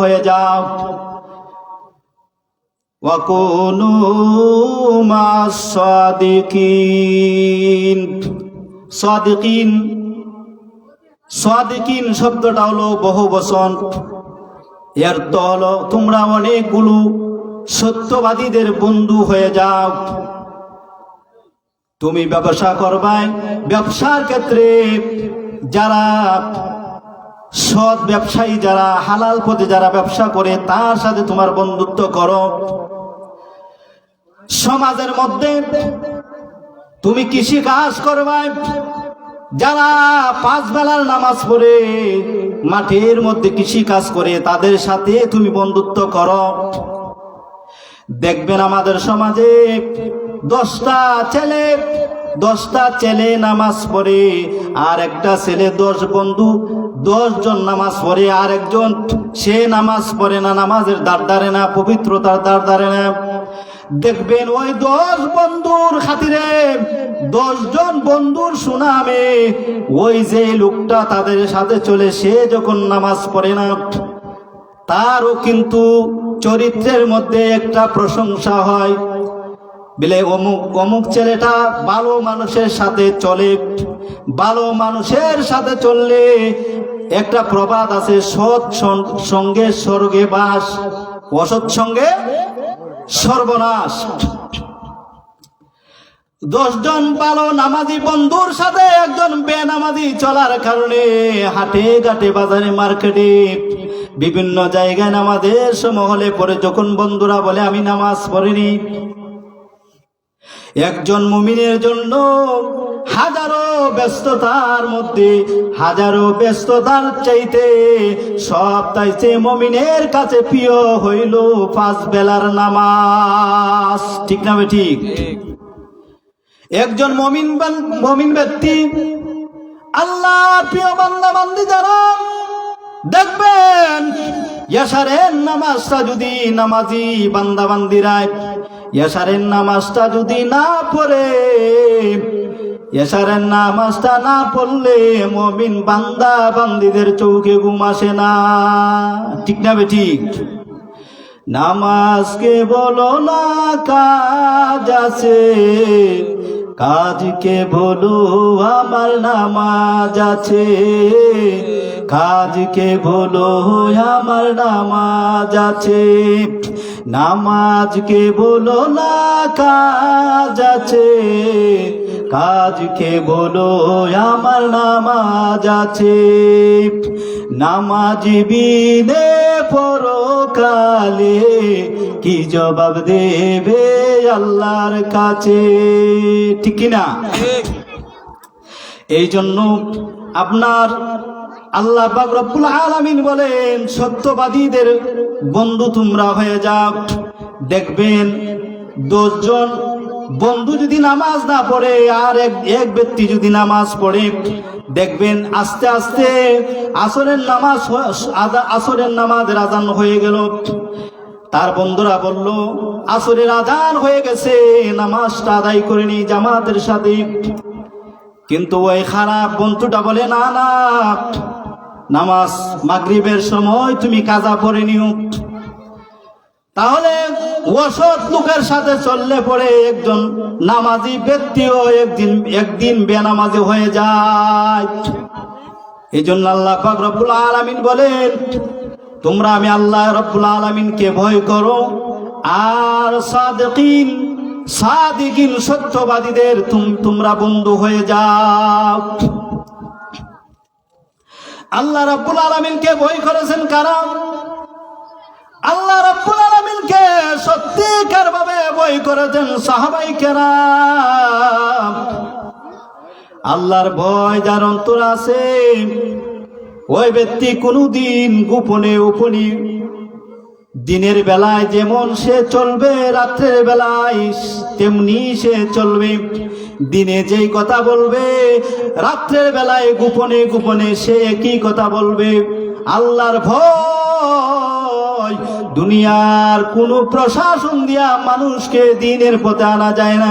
S1: হয়ে যাও। ওয়াকুনু মাস সাদিকিন। সাদিকিন শব্দটা হলো বহুবচন। এর তো হলো তোমরা অনেকগুলো সত্যবাদীদের বন্ধু হয়ে যাও। তুমি ব্যবসা করবাই, ব্যবসার ক্ষেত্রে যারা সৎ ব্যবসায়ী, যারা হালাল পথে যারা ব্যবসা করে, তার সাথে তোমার বন্ধুত্ব করো। সমাজের মধ্যে তুমি কৃষি কাজ করবা, যারা 5 বেলার নামাজ পড়ে মাঠের মধ্যে কৃষি কাজ করে তাদের সাথে তুমি বন্ধুত্ব করো। দেখবেন আমাদের সমাজে 10টা ছেলে নামাজ পড়ে, আর একটা ছেলে 10 বন্ধু 10 জন নামাজ পড়ে, আর একজন সে নামাজ পড়ে না, নামাজের দ্বার ধারে না, পবিত্রতার দ্বার ধারে না। দেখবেন ওই 10 বন্ধুর খাতিরে 10 জন বন্ধুর সুনামে ওই যে লোকটা তাদের সাথে চলে, সে যখন নামাজ পড়ে না তারও কিন্তু চরিত্রের মধ্যে একটা প্রশংসা হয়, বলে অমুক ছেলেটা ভালো মানুষের সাথে চলে। ভালো মানুষের সাথে চললে একটা প্রবাদ আছে, সৎ সঙ্গে স্বর্গে বাস, অসৎ সঙ্গে সর্বনাশ। 10 জন ভালো নামাজি বন্ধুর সাথে একজন বেনামাজি চলার কারণে হাটে ঘাটে বাজারে মার্কেটে বিভিন্ন জায়গায় নামাজের মহলে পড়ে যখন বন্ধুরা বলে আমি নামাজ পড়িনি, একজন মুমিনের জন্য হাজারো ব্যস্ততার মধ্যে, হাজারো ব্যস্ততার চাইতে সবচাইতে মুমিনের কাছে প্রিয় হইল 5 বেলার নামাজ। ঠিক না ঠিক? একজন মুমিন ব্যক্তি আল্লাহর প্রিয় বান্দা বান্দি যারা, দেখবেন ইয়াশারের নামাজটা যদি নামাজি বান্দা বান্দিরা ইয়াশারের নামাজটা যদি না পড়ে, ইয়াশারের নামাজটা না পড়লে মুমিন বান্দা বান্দিদের চোখে ঘুম আসে না। ঠিক না ঠিক? নামাজকে বলো না কাজ আছে, কাজকে বলো আমার নামাজ আছে, কাজকে বলো আমার নামাজ আছে। নামাজকে বলো না কাজ আছে, কাজকে বলো আমার নামাজ আছে। নামাজ বিনে পরকালে কি জবাব দেবে আল্লাহর কাছে? ঠিক না? এই জন্য আপনার আল্লাহ পাক রব্বুল আলামিন বলেন সত্যবাদীদের বন্ধু তোমরা হয়ে যাও। দেখবেন 10 জন বন্ধু যদি নামাজ না পড়ে আর এক ব্যক্তি যদি নামাজ পড়ে, দেখবেন আস্তে আস্তে আসরের নামাজের আজান হয়ে গেল। তার বন্ধুরা বলল আসরের আজান হয়ে গেছে, নামাজটা আদায় করিনি জামাতের সাথে। কিন্তু ওই খারাপ বন্ধুটা বলে না না, নামাজ মাগরিবের সময় তুমি কাজা পড়ে নিও। তাহলে অসৎ লোকের সাথে চললে পরে একজন নামাজি ব্যক্তিও একদিন বেনামাজি হয়ে যায়। এই জন্য আল্লাহ পাক রব্বুল আলামিন বলেন তোমরা আমি আল্লাহ রব্বুল আলামিনকে ভয় করো, আর সাদিকিন সত্যবাদীদের তোমরা বন্ধু হয়ে যাও। আল্লাহ রাব্বুল আলামিনকে ভয় করেছেন কারা? আল্লাহ রাব্বুল আলামিনকে সত্যিকার ভাবে ভয় করেছেন সাহাবায়ে কেরাম। আল্লাহর ভয় যার অন্তর আছে ওই ব্যক্তি কোনদিন গোপনে উপনি দিনের বেলায় যেমন সে চলবে, রাত্রের বেলায় তেমনি সে চলবে। দিনে যেই কথা বলবে রাত্রের বেলায় গোপনে গোপনে সে একই কথা বলবে। আল্লাহর ভয়, দুনিয়ার কোন প্রশাসন দিয়া মানুষকে দিনের পথে আনা যায় না।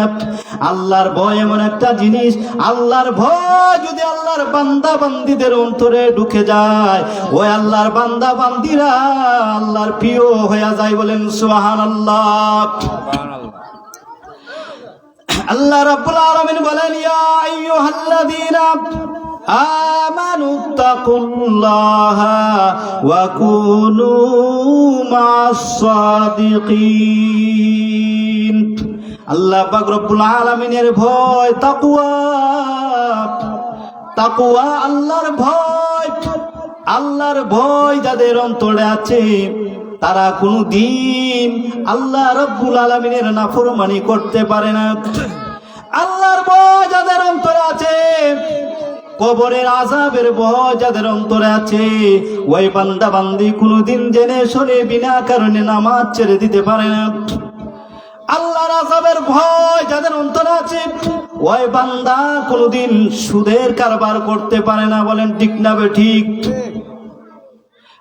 S1: আল্লাহর ভয় এমন একটা জিনিস, আল্লাহর ভয় যদি আল্লাহর বান্দা বান্দীদের অন্তরে ঢুকে যায়, ওই আল্লাহর বান্দা বান্দীরা আল্লাহর প্রিয় হয়ে যায়। বলেন সুবহানাল্লাহ। আল্লাহ রাব্বুল আলামিন বলেন ইয়া আইয়ুহাল্লাযীনা আমানু তাকুল্লাহা ওয়া কুনু মা'আস সাদিকিন। আল্লাহ পাক রব্বুল আলামিনের ভয় তাকওয়া, তাকওয়া আল্লাহর ভয়, আল্লাহর ভয় যাদের অন্তরে আছে তারা কোনদিন আল্লাহ রাব্বুল আলামিনের নাফরমানি করতে পারে না। আল্লাহর ভয় যাদের অন্তরে আছে, কবরের আযাবের ভয় যাদের অন্তরে আছে, ওই বান্দা বান্দি কোনদিন জেনে শুনে বিনা কারণে নামাজ ছেড়ে দিতে পারে না। আল্লাহর আযাবের ভয় যাদের অন্তরে আছে, ওই বান্দা কোনদিন সুদের কারবার করতে পারে না। বলেন ঠিক না ঠিক?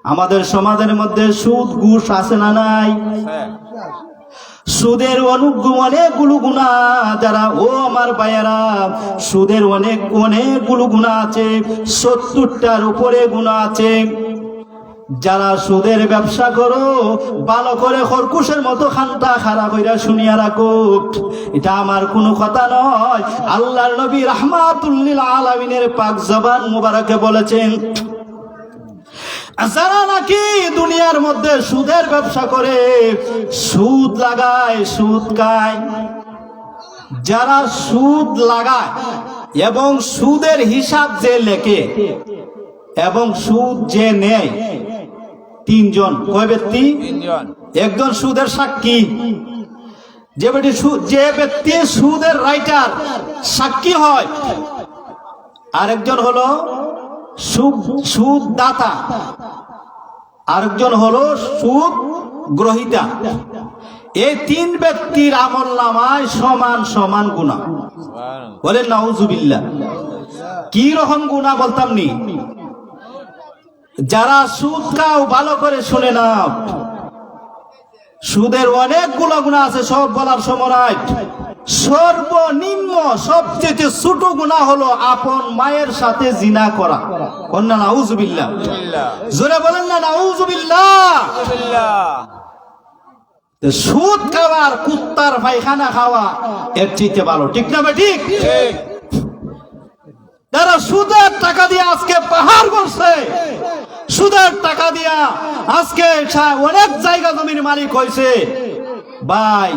S1: আমাদের সমাজের মধ্যে সুদ ঘুষ আছে না নাই? সুদের অনেকগুলো গুনাহ, যারা ও আমার ভাইয়েরা, সুদের অনেকগুলো গুনাহ আছে, 70টার উপরে গুনাহ আছে। যারা সুদের ব্যবসা করো, ভালো করে খরকুশের মতো খানটা খাড়া কইরা শুনিয়া রাখো, এটা আমার কোনো কথা নয়। আল্লাহর নবী রাহমাতুল লিল আলামিনের পাক জবান মুবারকে বলেছেন, যারা নাকি দুনিয়ার মধ্যে সুদের ব্যবসা করে, সুদ লাগায়, সুদ খায়, যারা সুদ লাগায় এবং সুদের হিসাব যে লেখে এবং সুদ যে নেয়, তিনজন। কয় ব্যক্তি? একজন সুদের সাক্ষী, যে ব্যক্তি সুদের রাইটার সাক্ষী হয়, আরেকজন হলো সুদ দাতা, আরেকজন হলো সুদ গ্রহীতা। এই তিন ব্যক্তির আমলনামায় সমান সমান গুনাহ। বলেন নাউজুবিল্লাহ। কি রকম গুনাহ বলতাম নি? যারা সুদ খাও ভালো করে শুনে নাও, সুদের অনেকগুলো গুনাহ আছে, সব বলার সময়। সর্বনিম্ন সবচেয়ে ছোট গুনাহ হলো আপন মায়ের সাথে জিনা করা। কন্যা নাউজুবিল্লাহ, জোরে বলেন না নাউজুবিল্লাহ। সুদ খাওয়ার, কুত্তার পায়খানা খাওয়া এর চাইতে ভালো, ঠিক না ঠিক? যারা সুদের টাকা দিয়ে আজকে পাহাড় করছে, সুদের টাকা দিয়া আজকে অনেক জায়গা জমির মালিক হয়েছে, ভাই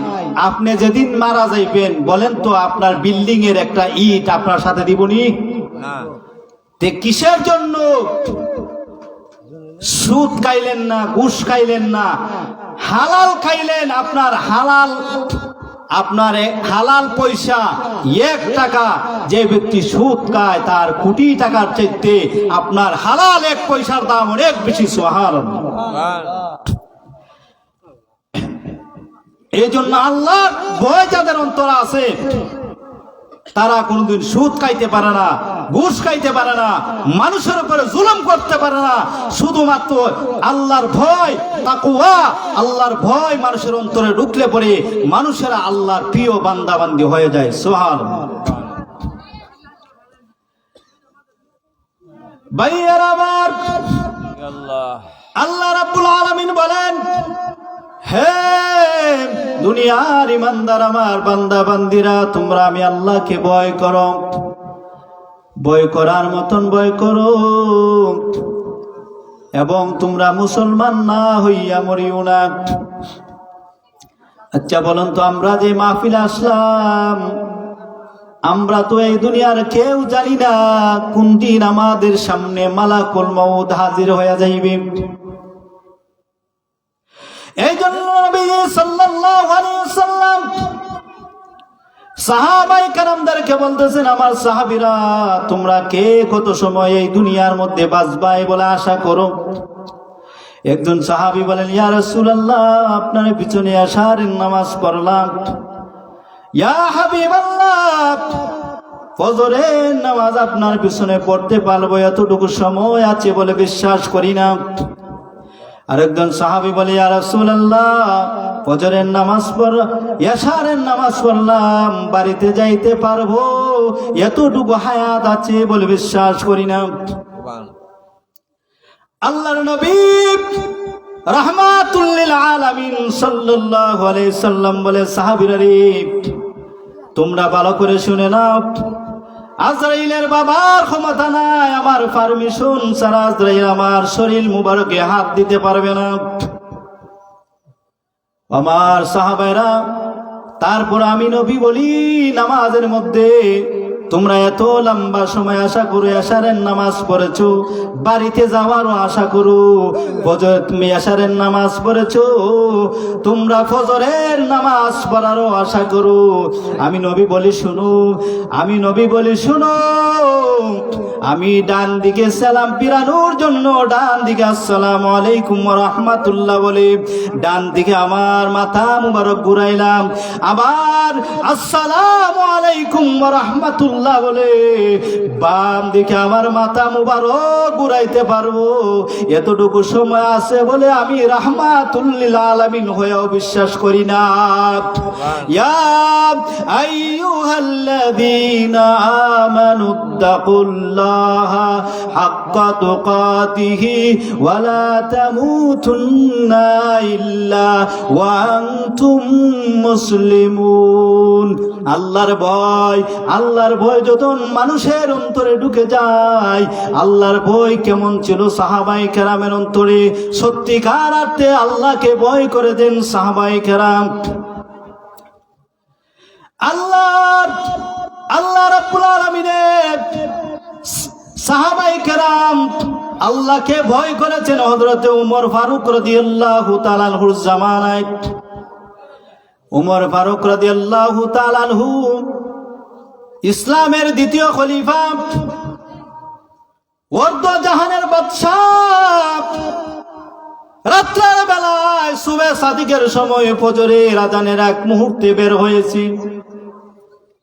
S1: আপনি যেদিন মারা যাইবেন, বলেন তো আপনার বিল্ডিং এর একটা ইট আপনার সাথে দিবনি? তে কিসের জন্য সুদ খাইলেন না, ঘুষ খাইলেন না, হালাল খাইলেন? আপনার হালাল পয়সা 1 টাকা, যে ব্যক্তি সুদ খায় তার কোটি টাকার চাইতে আপনার হালাল 1 পয়সার দাম অনেক বেশি। সুবহানাল্লাহ। এই জন্য আল্লাহর ভয় যাদের অন্তরে আছে, তারা কোনদিন সুদ খাইতে পারে না, ঘুষ খাইতে পারে না, মানুষের উপরে জুলুম করতে পারে না। শুধুমাত্র আল্লাহর ভয়, তাকওয়া, আল্লাহর ভয় মানুষের অন্তরে ঢুকলে পরে মানুষেরা আল্লাহর প্রিয় বান্দা বান্দি হয়ে যায়। সুবহানাল্লাহ। ভাইয়ের আমার, আল্লাহ রাব্বুল আলামিন বলেন, হে দুনিয়ার ইমানদার আমার বান্দা বান্দিরা, তোমরা আমি আল্লাহকে ভয় করো, ভয় করার মতন ভয় করো, এবং তোমরা মুসলমান না হইয়া মরিও না। আচ্ছা বলুন তো, আমরা যে মাহফিলে আসলাম, আমরা তো এই দুনিয়ার কেউ জানি না কোন দিন আমাদের সামনে মালাকুল মউত হাজির হয়ে যাইবে। এই জন্য নবী সাল্লাল্লাহু আলাইহি ওয়াসাল্লাম সাহাবায়ে কেরামদেরকে বলতেছেন, আমার সাহাবীরা, তোমরা কে কত সময় এই দুনিয়ার মধ্যে বাঁচবাই বলে আশা করো? একজন সাহাবী বলেন, ইয়া রাসূলুল্লাহ, আপনার পিছনে আশারের নামাজ পড়লাম। ইয়া হাবিবাল্লাহ, ফজরের নামাজ আপনার পিছনে পড়তে পারবো এতটুকু সময় আছে বলে বিশ্বাস করি না। আরেকজন সাহাবী বলে, ইয়া রাসূলুল্লাহ, ফজরের নামাজ পড়, ইশারের নামাজ পড়লাম, বাড়িতে যাইতে পারবো এতটুকু হায়াত আছে বলে বিশ্বাস করি না। আল্লাহর নবী রাহমাতুল লিল আলামিন সাল্লাল্লাহু আলাইহি সাল্লাম বলে, সাহাবীরা রে, তোমরা ভালো করে শুনে নাও, আজরাইলের বাবার ক্ষমতা নাই, আমার পারমিশন ছাড়া আজরাইল আমার শরীর মুবারকে হাত দিতে পারবে না। আমার সাহাবায়েরা, তারপর আমি নবী বলি, নামাজের মধ্যে তোমরা এত লম্বা সময় আশা করে এশারের নামাজ পড়েছো, বাড়িতে যাওয়ারও আশা করো। ফজর তুমি এশারের নামাজ পড়েছো, তোমরা ফজরের নামাজ পড়ারও আশা করো। আমি নবী বলি শুনো, আমি নবী বলি শুনো, আমি ডান দিকে সালাম ফিরানোর জন্য ডান দিকে আসসালামু আলাইকুম ওয়া রাহমাতুল্লাহ বলে ডান দিকে আমার মাথা মুবারক ঘুরাইলাম, আবার আসসালামু আলাইকুম ওয়া রাহমাতুল্লাহ বলে বাম দিকে আমার মাথা মুবারক ঘুরাইতে পারবো। এতটুকু সময় আছে বলে আমি রাহমাতুল লিল আলামিন হয়েও বিশ্বাস করি না। ইয়া আইয়ুহাল্লাযীনা আমানুত্তাকুল্লাহা হাক্কা তুকাতিহি ওয়া লা তামুতুন্না ইল্লা ওয়া আনতুম মুসলিমুন। আল্লাহর ভয় যখন মানুষের অন্তরে ঢুকে যায়, আল্লাহর ভয় কেমন ছিল সাহাবায়ে কেরামের অন্তরে, সত্যিকার অর্থে আল্লাহকে ভয় করে দেন সাহাবায়ে কেরাম। আল্লাহ রাব্বুল আলামিনের সাহাবায়ে কেরাম আল্লাহকে ভয় করেছেন হযরত ওমর ফারুক রাদিয়াল্লাহু তাআলা আনহুর জামানায়। ওমর ফারুক রাদিয়াল্লাহু তাআলা আনহু ইসলামের দ্বিতীয় খলিফা, অর্ধ জাহানের বাদশাহ। রাত্রের বেলায় সুবে সাদিকের সময় ফজরের আযানের এক মুহূর্তে বের হয়েছি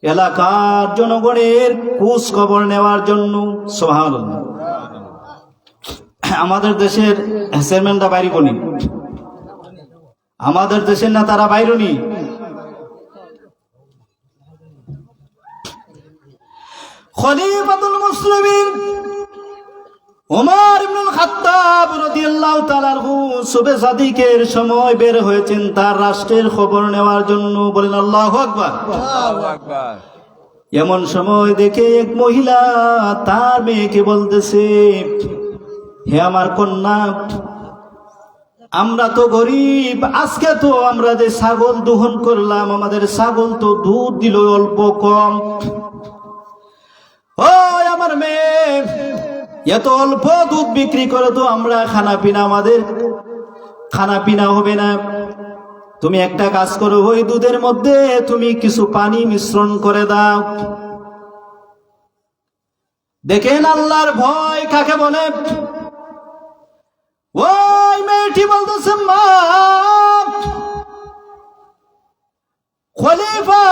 S1: এলাকার জনগণের খোঁজ খবর নেওয়ার জন্য। সুবহানাল্লাহ। আমাদের দেশের চেয়ারম্যানরা বাইরে বলি, আমাদের দেশের নেতারা বাইরনি। খলিফাতুল মুসলিমিন ওমর ইবনুল খাত্তাব রাদিয়াল্লাহু তাআলা আনহু সুবে সাদিকের সময় বের হয়েছেন তার রাষ্ট্রের খবর নেওয়ার জন্য। বলেন আল্লাহু আকবার। আল্লাহু আকবার। এমন সময় দেখে এক মহিলা তার মেয়েকে বলতেছে, হে আমার কন্যা, আমরা তো গরিব, আজকে তো আমরা যে ছাগল দহন করলাম, আমাদের ছাগল তো দুধ দিল অল্প কম। ও আমার মেয়ে, এত অল্প দুধ বিক্রি করে তো আমরা আমাদের খানা পিনা হবে না। তুমি একটা কাজ করো, ওই দুধের মধ্যে তুমি কিছু পানি মিশ্রণ করে দাও। দেখেন আল্লাহর ভয় কাকে বলে। ওই মেয়েটি বলতেছে, মা, খলিফা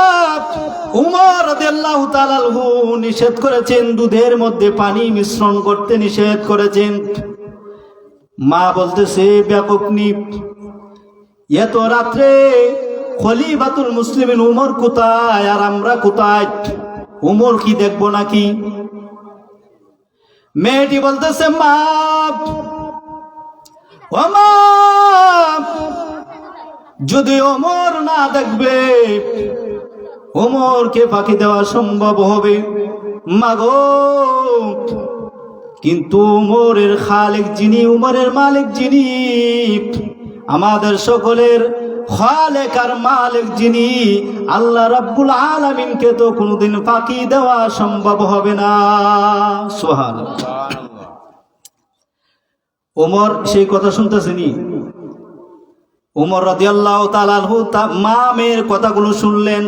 S1: উমর রাদিয়াল্লাহু তাআলা আনহু নিষেধ করেছেন, দুধের মধ্যে পানি মিশ্রণ করতে নিষেধ করেছেন। মা বলতেছে, বেকুবনি, এত রাত্রে খলিফাতুল মুসলিমিন উমর কোথায় আর আমরা কোথায়? উমর কি দেখবো নাকি? মেয়েটি বলতেছে, মা, ও মা, যদি ওমর না দেখবে, ওমরকে ফাঁকি দেওয়া সম্ভব হবে মাগো, কিন্তু উমরের খালিক যিনি, উমরের মালিক যিনি, আমাদের সকলের খালেক আর মালিক যিনি, আল্লাহ রাব্বুল আলামিনকে তো কোনোদিন ফাঁকি দেওয়া সম্ভব হবে না। সুবহানাল্লাহ। ওমর সেই কথা শুনতেছেনি। ওমর রাদিয়াল্লাহু তাআলা আনহু মা মেয়ের কথাগুলো শুনলেন।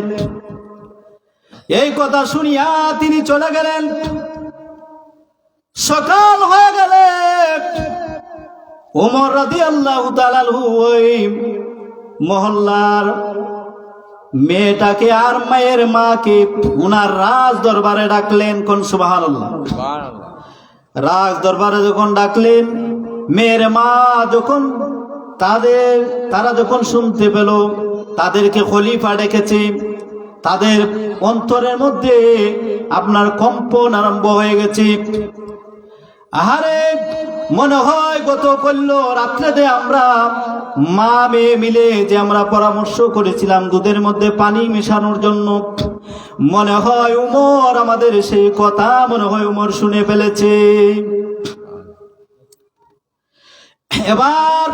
S1: এই কথা শুনিয়া তিনি চলে গেলেন। সকাল হয়ে গেলে ওমর রাদিয়াল্লাহু তাআলা আনহু ওই মহল্লার মেয়েটাকে আর মায়ের মাকে উনার রাজ দরবারে ডাকলেন। কোন সুবহানাল্লাহ। রাজ দরবারে যখন ডাকলেন, মেয়ের মা যখন তারা যখন শুনতে পেল তাদেরকে খলিফা ডেকেছে, তাদের অন্তরের মধ্যে আপনার কম্পন আরম্ভ হয়ে গেছে। আহারে, মনে হয় গত কল্য রাত্রে আমরা মা মেয়ে মিলে যে আমরা পরামর্শ করেছিলাম দুধের মধ্যে পানি মেশানোর জন্য, মনে হয় উমর আমাদের সেই কথা মনে হয় উমর শুনে ফেলেছে। এবার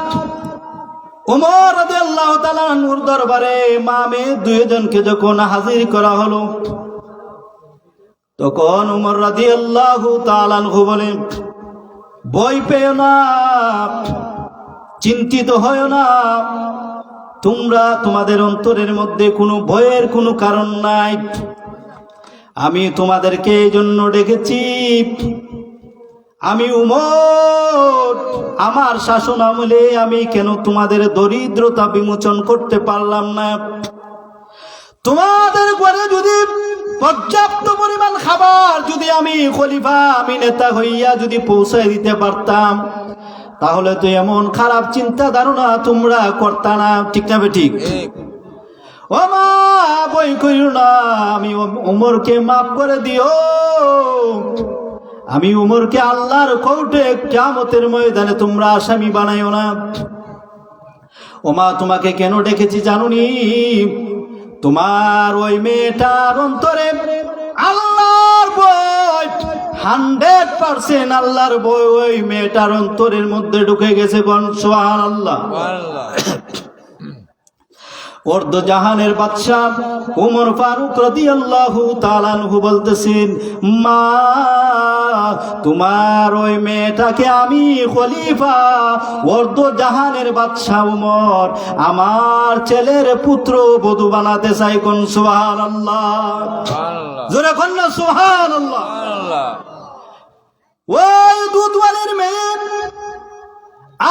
S1: উমর রাদিয়াল্লাহু তাআলা আনহুর দরবারে মা মেয়ে দুইজনকে যখন হাজির করা হলো, তখন উমর রাদিয়াল্লাহু তাআলা আনহু বলেন, ভয় পেও না, চিন্তিত হয় না, তোমরা তোমাদের অন্তরের মধ্যে কোনো ভয়ের কোনো কারণ নাই। আমি তোমাদেরকে এই জন্য ডেকেছি, আমি উমর আমার শাসন আমলে আমি কেন তোমাদের দরিদ্রতা বিমোচন করতে পারলাম না? তোমাদের ঘরে যদি পর্যাপ্ত পরিমাণ খাবার যদি আমি খলিফা, আমি নেতা হইয়া যদি পৌঁছায় দিতে পারতাম, তাহলে তো এমন খারাপ চিন্তা ধারণা তোমরা করতা না। ঠিক না ঠিক? ও মা, বই করিও না, আমি উমরকে মাফ করে দিও। আমি উমরকে আল্লাহর কোর্টে কিয়ামতের ময়দানে তোমরা আসামি বানাইও না। ও মা, তোমাকে কেন ডেকেছি জানুনি? তোমার ওই মেয়েটার অন্তরে আল্লাহর ভয় 100% আল্লাহর ভয় ওই মেয়েটার অন্তরের মধ্যে ঢুকে গেছে। সুবহানাল্লাহ। অর্ধ জাহানের বাদশা উমর ফারুক রাদিয়াল্লাহু তাআলা আনহু বলতেছেন, মা, তোমার ওই মেয়েটাকে আমি খলিফা, অর্ধ জাহানের বাদশা উমর আমার ছেলের পুত্র বধূ বানাতে চাই। কোন সুবহানাল্লাহ, জোরে কোন না সুবহানাল্লাহ। ওই দুধওয়ালির মেয়ে,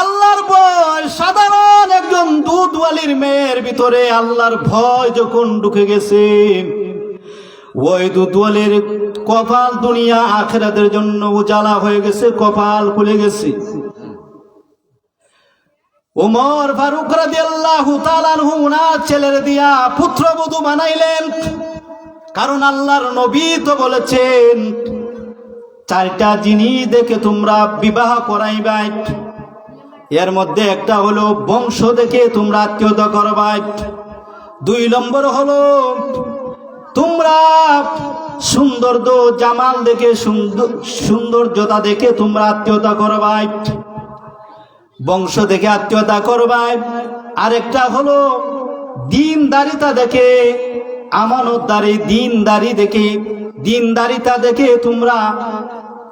S1: আল্লাহর ভয়, সাধারণ একজন দুধওয়ালির মেয়ের ভিতরে আল্লাহর ভয় যখন ঢুকে গেছে, ওই দুধওয়ালির কপাল দুনিয়া আখিরাতের জন্য উজালা হয়ে গেছে, কপাল খুলে গেছে। ওমর ফারুক রাদিয়াল্লাহু তাআলা আনহু উনার ছেলের দিয়া পুত্রবধূ বানাইলেন। কারণ আল্লাহর নবী তো বলেছেন, 4টা জিনিস দেখে তোমরা বিবাহ করাইবা। এর মধ্যে একটা হলো বংশ দেখে তোমরা আত্মীয়তা করবা। 2 নম্বর হলো তোমরা সৌন্দর্য জামাল দেখে, সৌন্দর্যতা দেখে তোমরা আত্মীয়তা করবা, বংশ দেখে আত্মীয়তা করবা। আরেকটা হলো দিনদারিতা দেখে, আমানতদারি, দিনদারি দেখে, দিনদারিতা দেখে তোমরা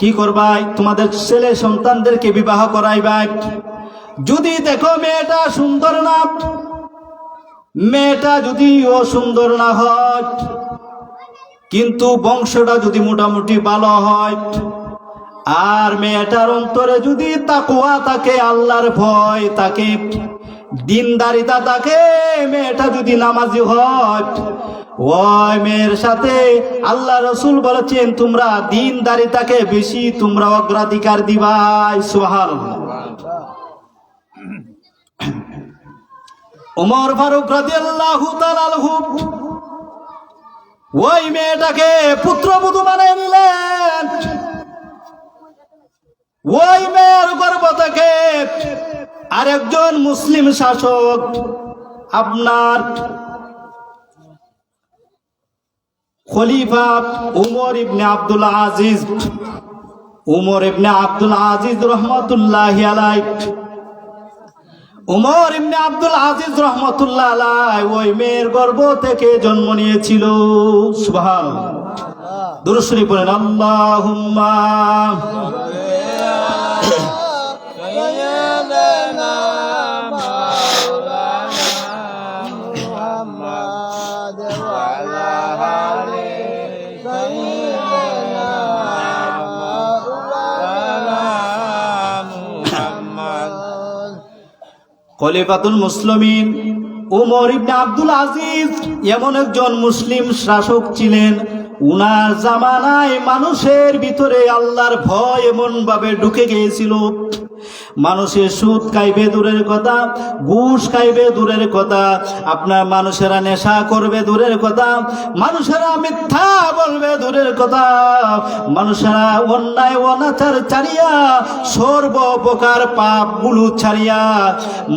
S1: কি করবা? তোমাদের ছেলে সন্তানদেরকে বিবাহ করাইবা। যদি দেখো মেয়েটা সুন্দর না, মেয়েটা যদি অসুন্দর না হয়, কিন্তু বংশটা যদি মোটামুটি ভালো হয়, আর মেয়েটার অন্তরে যদি তাকওয়া থাকে, আল্লাহর ভয় থাকে, দিনদারিতা থাকে, মেয়েটা যদি নামাজি হয়, ওই মেয়ের সাথে আল্লাহ রাসূল বলেছেন তোমরা দিনদারিতাকে বেশি তোমরা অগ্রাধিকার দিবাই। সুবহানাল্লাহ। ওমর ফারুক রাদিয়াল্লাহু তাআলা আনহু ওই মেয়েটাকে পুত্রবধূ বানিয়ে নিলেন। ওই মেয়ের গর্ভ থেকে আরেকজন মুসলিম শাসক, আপনার খলিফা উমর ইবনে আব্দুল আজিজ, উমর ইবনে আব্দুল আজিজ রহমাতুল্লাহি আলাইহি, উমর ইবনে আব্দুল আজিজ রহমাতুল্লাহ আলাইহি ওই মেয়ের গর্ভ থেকে জন্ম নিয়েছিল। সুবহানাল্লাহ। দুরূদ শরীফ পড়েন, আল্লাহুম্মা খলিফাতুল মুসলিমিন উমর ইবনে আব্দুল আজিজ এমন একজন মুসলিম শাসক ছিলেন, উনার জামানায় মানুষের ভিতরে আল্লাহর ভয় এমন ভাবে ঢুকে গিয়েছিল, মানুষের সুদ খাইবে দূরের কথা, ঘুষ খাইবে দূরের কথা, আপনার মানুষেরা নেশা করবে দূরের কথা, মানুষেরা মিথ্যা বলবে দূরের কথা, মানুষেরা অন্যায় অনাচার ছাড়িয়া সর্ব প্রকার পাপগুলো ছাড়িয়া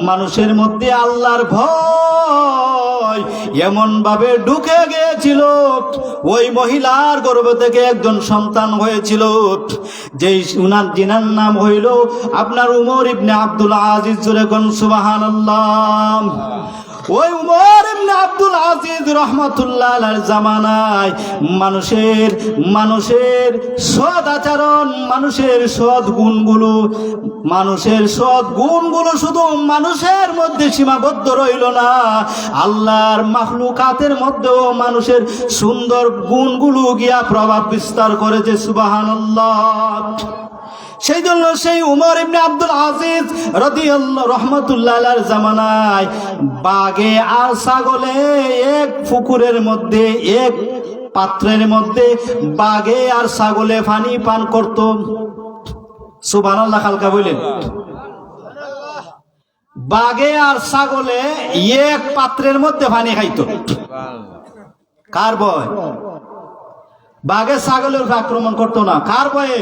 S1: মানুষের মধ্যে আল্লাহর ভয় এমন ভাবে ঢুকে গিয়েছিল, ওই মহিলার গর্ভ থেকে একজন সন্তান হয়েছিল, যেই উনার জিনার নাম হইল আপনার উমর ইবনে আব্দুল আজিজ। জোরে কোন সুবহানাল্লাহ। ওই উমর ইবনে আব্দুল আজিজ রাহমাতুল্লাহ আলাইহির জামানায় মানুষের সৎ আচরণ, মানুষের সৎ গুণগুলো শুধু মানুষের মধ্যে সীমাবদ্ধ রইল না, আল্লাহর মাখলুকাতের মধ্যেও মানুষের সুন্দর গুণগুলো গিয়া প্রভাব বিস্তার করেছে। সুবহানাল্লাহ। সেই জন্য সেই উমর ইবনে আব্দুল আজিজ রাদিয়াল্লাহু রাহমাতুল্লাহ আলাইহির জামানায় বাঘে আর ছাগলে এক পুকুরের মধ্যে, এক পাত্রের মধ্যে বাঘে আর ছাগলে পানি পান করত। সুবহানাল্লাহ। খালকা বলেন, বাঘে আর ছাগলে এক পাত্রের মধ্যে পানি খাইতো। কার ভয়? বাঘে ছাগলের উপর আক্রমণ করতো না, কার ভয়ে?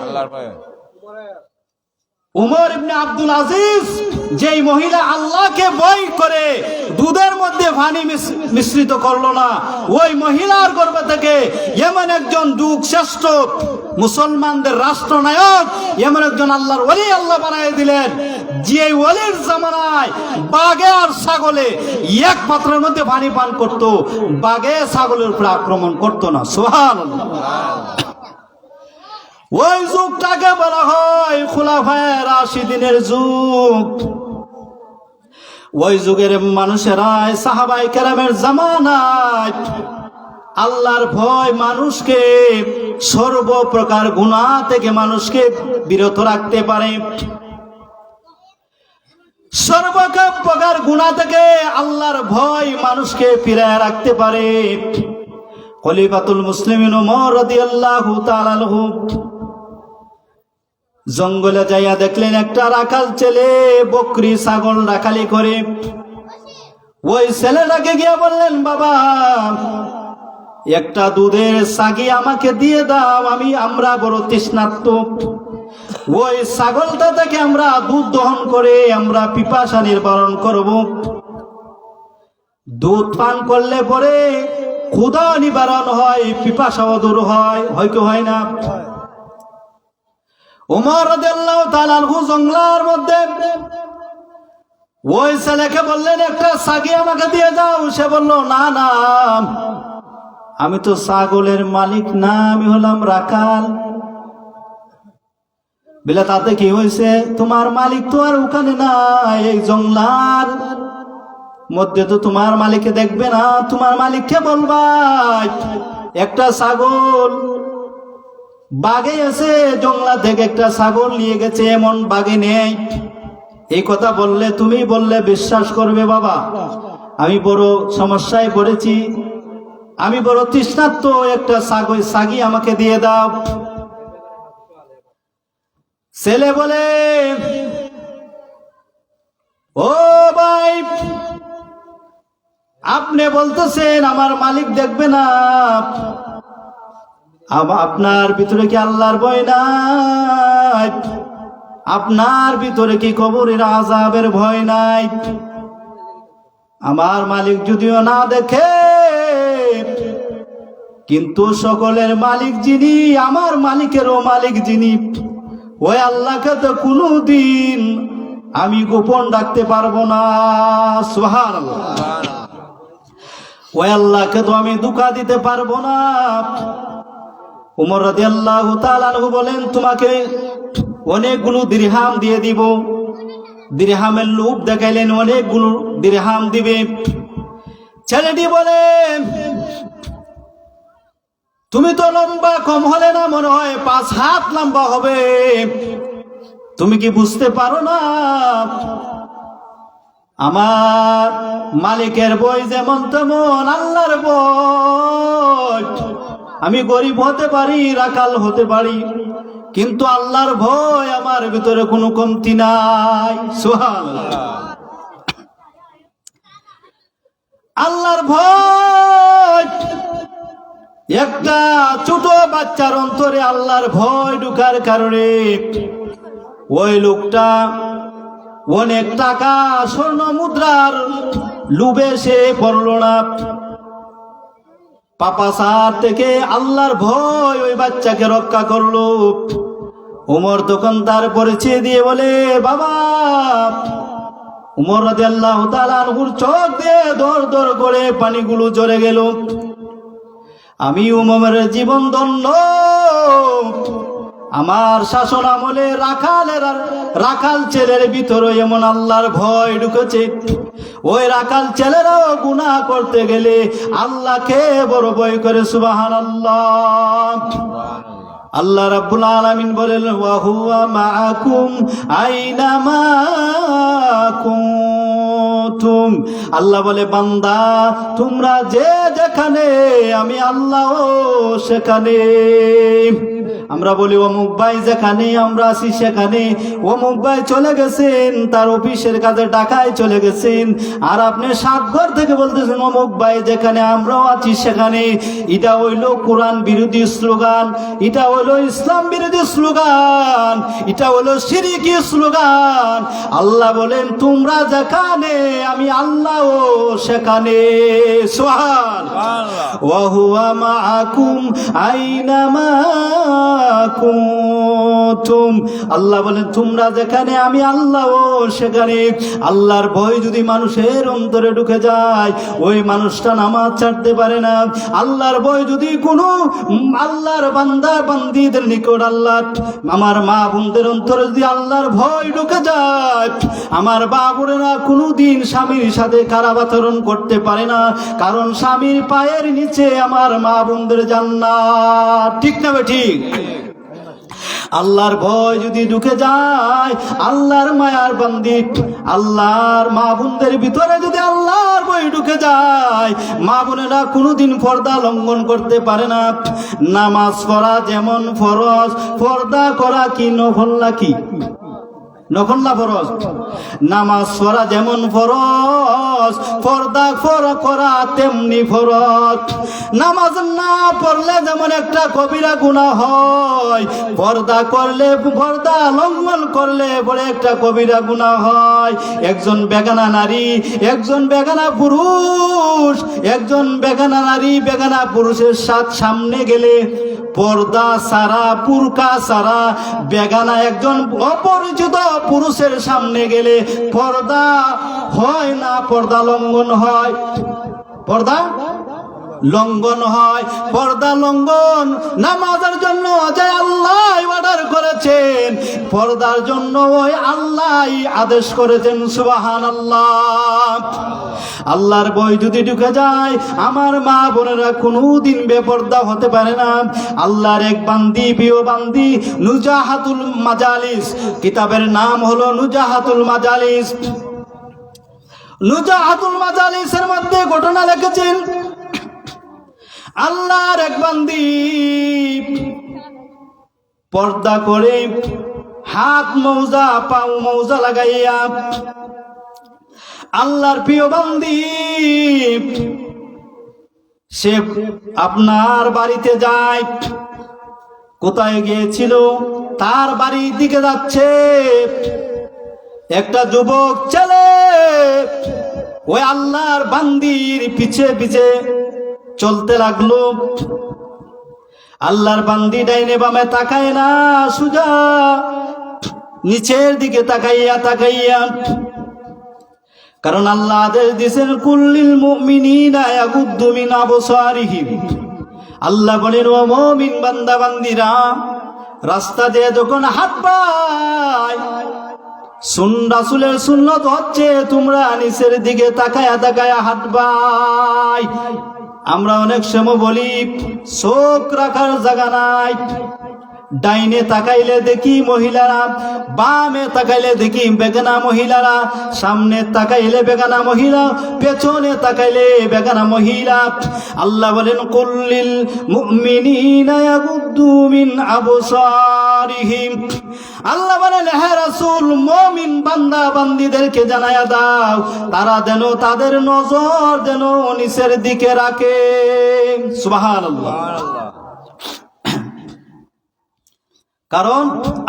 S1: আল্লাহর ভয়ে। উমর ইবনে আব্দুল আজিজ যেই মহিলা আল্লাহকে ভয় করে দুধের মধ্যে পানি মিশ্রিত করলো না, ওই মহিলার গর্ভ থেকে এমন একজন যুগ শ্রেষ্ঠ মুসলমানদের রাষ্ট্রনায়ক, এমন একজন আল্লাহর ওলি আল্লাহ বানায় দিলেন, যে ওলির জামানায় বাঘে আর ছাগলে এক পাত্রের মধ্যে পানি পান করত, বাঘে ছাগলের উপর আক্রমণ করতো না। সুবহানাল্লাহ। ওই যুগটাকে বলা হয় খুলাফায়ে রাশিদিনের যুগ। ওই যুগের মানুষেরা সাহাবায়ে কেরামের জামানায় আল্লাহর ভয় মানুষকে সর্বপ্রকার গুনাহ থেকে মানুষকে বিরত রাখতে পারে। সর্বপ্রকার গুনাহ থেকে আল্লাহর ভয় মানুষকে ফিরায় রাখতে পারে। খলিফাতুল মুসলিমিন ওমর রাদিয়াল্লাহু তাআলা আনহু জঙ্গলে যাইয়া দেখলেন একটা রাখাল ছেলে বকরি ছাগল রাখালি করে। ওই ছেলেটাকে গিয়া বললেন, বাবা একটা দুধের ছাগি আমাকে দিয়ে দাও, আমরা বড় তৃষ্ণার্ত। ওই ছাগলটা থেকে আমরা দুধ দহন করে আমরা পিপাসা নিবারণ করব। দুধ পান করলে পরে ক্ষুধা নিবারণ হয়, পিপাসাও দূর হয়, কি হয় না? ওমর রাদিয়াল্লাহু তাআলা আনহু জঙ্গলার মধ্যে ওই ছেলেকে বললেন, একটা ছাগি আমাকে দিয়ে দাও। সে বলল, না না, আমি তো ছাগলের মালিক না, আমি হলাম রাখাল। বলে, তাতে কি হয়েছে? তোমার মালিক তো আর ওখানে না, এই জঙ্গলার মধ্যে তো তোমার মালিককে দেখবে না, তোমার মালিককে বলবা একটা ছাগল বাগে আছে, জঙ্গলা থেকে একটা ছাগল নিয়ে গেছে, এমন বাগে নেই। এই কথা বললে তুমি বললে বিশ্বাস করবে বাবা, আমি বড় সমস্যায় পড়েছি, আমি বড় তৃষ্ণার্ত, একটা ছাগি আমাকে দিয়ে দাও। ছেলে বলে, ও ভাই, আপনি বলতেছেন আমার মালিক দেখবে না, আপনার ভিতরে কি আল্লাহর ভয় নাই? আপনার ভিতরে কি কবরের আযাবের ভয় নাই? আমার মালিক যদিও না দেখে, কিন্তু সকলের মালিক যিনি, আমার মালিকেরও মালিক যিনি, ওই আল্লাহকে তো কোনোদিন আমি গোপন রাখতে পারবো না। সুবহানাল্লাহ। ওই আল্লাহকে তো আমি ধোঁকা দিতে পারবো না। উমর রাদিয়াল্লাহু তাআলা আনহু বলেন, তোমাকে অনেকগুলো দিরহাম দিয়ে দিব। দিরহামের লোভ দেখাইলেন, অনেকগুলো দিরহাম দিবে। ছেলেটি বলে, তুমি তো লম্বা কম হলে না, মনে হয় 5 হাত লম্বা হবে, তুমি কি বুঝতে পারো না আমার মালিকের ভয় যেমন তেমন আল্লাহর ভয়? আমি গরিব হতে পারি, রাখাল হতে পারি, কিন্তু আল্লাহর ভয় আমার ভিতরে কোনো কমতি নাই। সুবহানাল্লাহ। আল্লাহর ভয়, একটা ছোট বাচ্চার অন্তরে আল্লাহর ভয় ঢুকার কারণে ওই লোকটা অনেক টাকা স্বর্ণ মুদ্রার লোভে সে পড়ল না, পাপাচার থেকে আল্লাহর ভয় ওই বাচ্চাকে রক্ষা করলো। ওমর তখন তার পরিচয় দিয়ে বলে, বাবা উমর রাদিয়াল্লাহু তাআলা আনহুর চোখ দিয়ে দর দর করে পানিগুলো ঝরে গেল। আমি উমরের জীবন ধন্য, আমার শাসন আমলে রাখাল ছেলের ভিতরে এমন আল্লাহর ভয় ঢুকেছে, ওই রাখাল ছেলেরাও গুনাহ করতে গেলে আল্লাহকে বড় ভয় করে। সুবহানাল্লাহ। আল্লাহ রাব্বুল আলামিন বলেন, ওয়া হুয়া মাআকুম আইনামা কুনতুম। আল্লাহ বলে, বান্দা তোমরা যে যেখানে, আমি আল্লাহও সেখানে। আমরা বলি অমুক ভাই যেখানে, আমরা আছি সেখানে। অমুক ভাই চলে গেছেন, তার অফিসের কাজে ঢাকায় চলে গেছেন, আর আপনি সাতঘর থেকে বলতেছেন অমুক ভাই যেখানে, আমরাও আছি সেখানে। এটা হইল কোরআন বিরোধী স্লোগান, এটা হইল ইসলাম বিরোধী স্লোগান, এটা হইল শিরকি স্লোগান। আল্লাহ বলেন, তোমরা যেখানে, আমি আল্লাহও সেখানে। সুবহানাল্লাহ। ওয়া হুয়া মাআকুম আইনামা কুনতুম। আল্লাহ বলেন, তোমরা যেখানে, আমি আল্লাহও সেখানে। আল্লাহর ভয় যদি মানুষের অন্তরে ঢুকে যায়, ওই মানুষটা নামাজ ছাড়তে পারে না। আল্লাহর ভয় যদি কোনো আল্লাহর বান্দা বান্দীদের নিকট, আল্লাহ আমার মা বোনদের অন্তরে যদি আল্লাহর ভয় ঢুকে যায়, আমার বাবুরেরা কোনোদিন স্বামীর সাথে খারাপ আচরণ করতে পারে না, কারণ স্বামীর পায়ের নিচে আমার মা বোনদের জান্নাত। ঠিক না ঠিক? আল্লাহর ভয় যদি ঢুকে যায়, আল্লাহর মায়ার বান্দি, আল্লাহর মা বোনদের ভিতরে যদি আল্লাহর ভয় ঢুকে যায়, মা বোনেরা কোনোদিন পর্দা লঙ্ঘন করতে পারে না। নামাজ পড়া যেমন ফরজ, পর্দা করা কি নফল নাকি? নফল না ফরজ? নামাজ পড়া যেমন ফরজ, পর্দা করা তেমনি ফরজ। নামাজ না পড়লে যেমন একটা কবিরা গুনাহ হয়, পর্দা লঙ্ঘন করলে বড় একটা কবিরা গুনাহ হয়। একজন বেগানা নারী, একজন বেগানা পুরুষ, একজন বেগানা নারী বেগানা পুরুষের সামনে গেলে পর্দা সারা, পুরকা সারা, বেগানা একজন অপরিচিত পুরুষের সামনে গেলে পর্দা হয় না, পর্দা লঙ্ঘন হয়। পর্দা লঙ্ঘন হয়, পর্দা লঙ্ঘন। নামাজের জন্য যে আল্লাহ অর্ডার করেছেন, পর্দার জন্য ওই আল্লাহ আদেশ করেছেন। সুবহানাল্লাহ। আল্লাহর ভয় যদি ঢুকে যায়, আমার মা বোনেরা কোনোদিন বেপর্দা হতে পারে না। আল্লাহর এক বান্দি, প্রিয় বান্দি, নুজাহাতুল মাজালিস, কিতাবের নাম হলো নুজাহাতুল মাজালিস। নুজাহাতুল মাজালিসের মধ্যে ঘটনা লিখেছেন, আল্লাহর এক বান্দি পর্দা করে, হাত মৌজা পাও মৌজা লাগাইয়া, আল্লাহর প্রিয় বান্দি সে আপনার বাড়িতে যায়। কোথায় গিয়েছিল? তার বাড়ির দিকে যাচ্ছে। একটা যুবক ছেলে ওই আল্লাহর বান্দির পিছে পিছে চলতে লাগলো। আল্লাহর বান্দি ডাইনে বামে তাকায় না, সুজা নিচের দিকে তাকাইয়া, কারণ আল্লাহ আদেশ দিয়েছেন, কুল্লিল মুমিনিনা ইয়াগুদ্দু মিন আবসারিহিম। আল্লাহ বলেন, ও মুমিন বান্দা বান্দিরা, রাস্তা দিয়ে যখন হাঁটবাই, রাসূলের সুন্নত হচ্ছে তোমরা নিচের দিকে তাকায়া হাঁটবাই। আমরা অনেক সময় বলি চোখ রাখার জায়গা নাই। ডাইনে তাকাইলে দেখি মহিলারা, বামে তাকাইলে দেখি বেগানা মহিলারা, সামনে তাকাইলে বেগানা মহিলা, পেছনে তাকাইলে বেগানা মহিলা। আল্লাহ বলেন, কুল্লিল মুমিনিনা ইয়াগুদ্দু মিন আবসারিহিম। আল্লাহ বলেন, হে রাসূল, মুমিন বান্দা বান্দীদেরকে জানায়া দাও, তারা যেন তাদের নজর যেন নিচের দিকে রাখে। সুবহানাল্লাহ। কারণ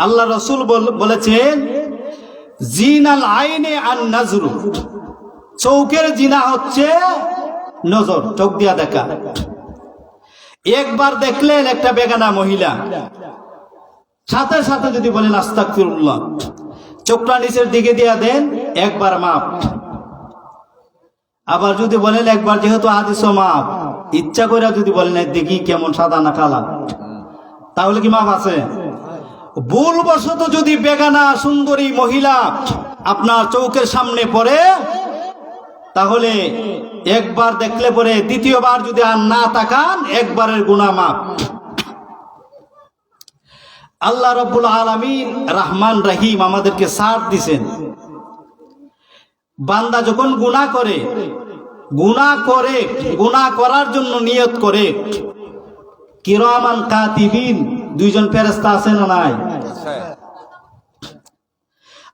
S1: আল্লাহ রাসূল বলেছেন, জিনাল আইনে আন নাজরু, চোখের জিনা হচ্ছে নজর, চোখ দিয়া দেখা। একবার দেখলেন একটা বেগানা মহিলা, সাথে সাথে যদি বলেন আস্তাগফিরুল্লাহ, চোখটা নিচের দিকে দিয়া দেন, একবার মাপ। আবার যদি বলেন একবার, যেহেতু হাদিসও মাপ, ইচ্ছা করে যদি বলেন দেখি কেমন সাদা না কালা, তাহলে কি মাপ আছে? ভুলবশত যদি বেগানা সুন্দরী মহিলা আপনার চোখের সামনে পড়ে, তাহলে একবার দেখলে পরে দ্বিতীয়বার যদি আর না তাকান, একবারের গুনাহ মাপ। আল্লাহ রাব্বুল আলামিন রহমান রহিম আমাদেরকে সাথ দিবেন। বান্দা যখন গুনাহ করে, গুনাহ করার জন্য নিয়ত করে, কিরামান কাতিবিন দুইজন ফেরেশতা আছে না নাই?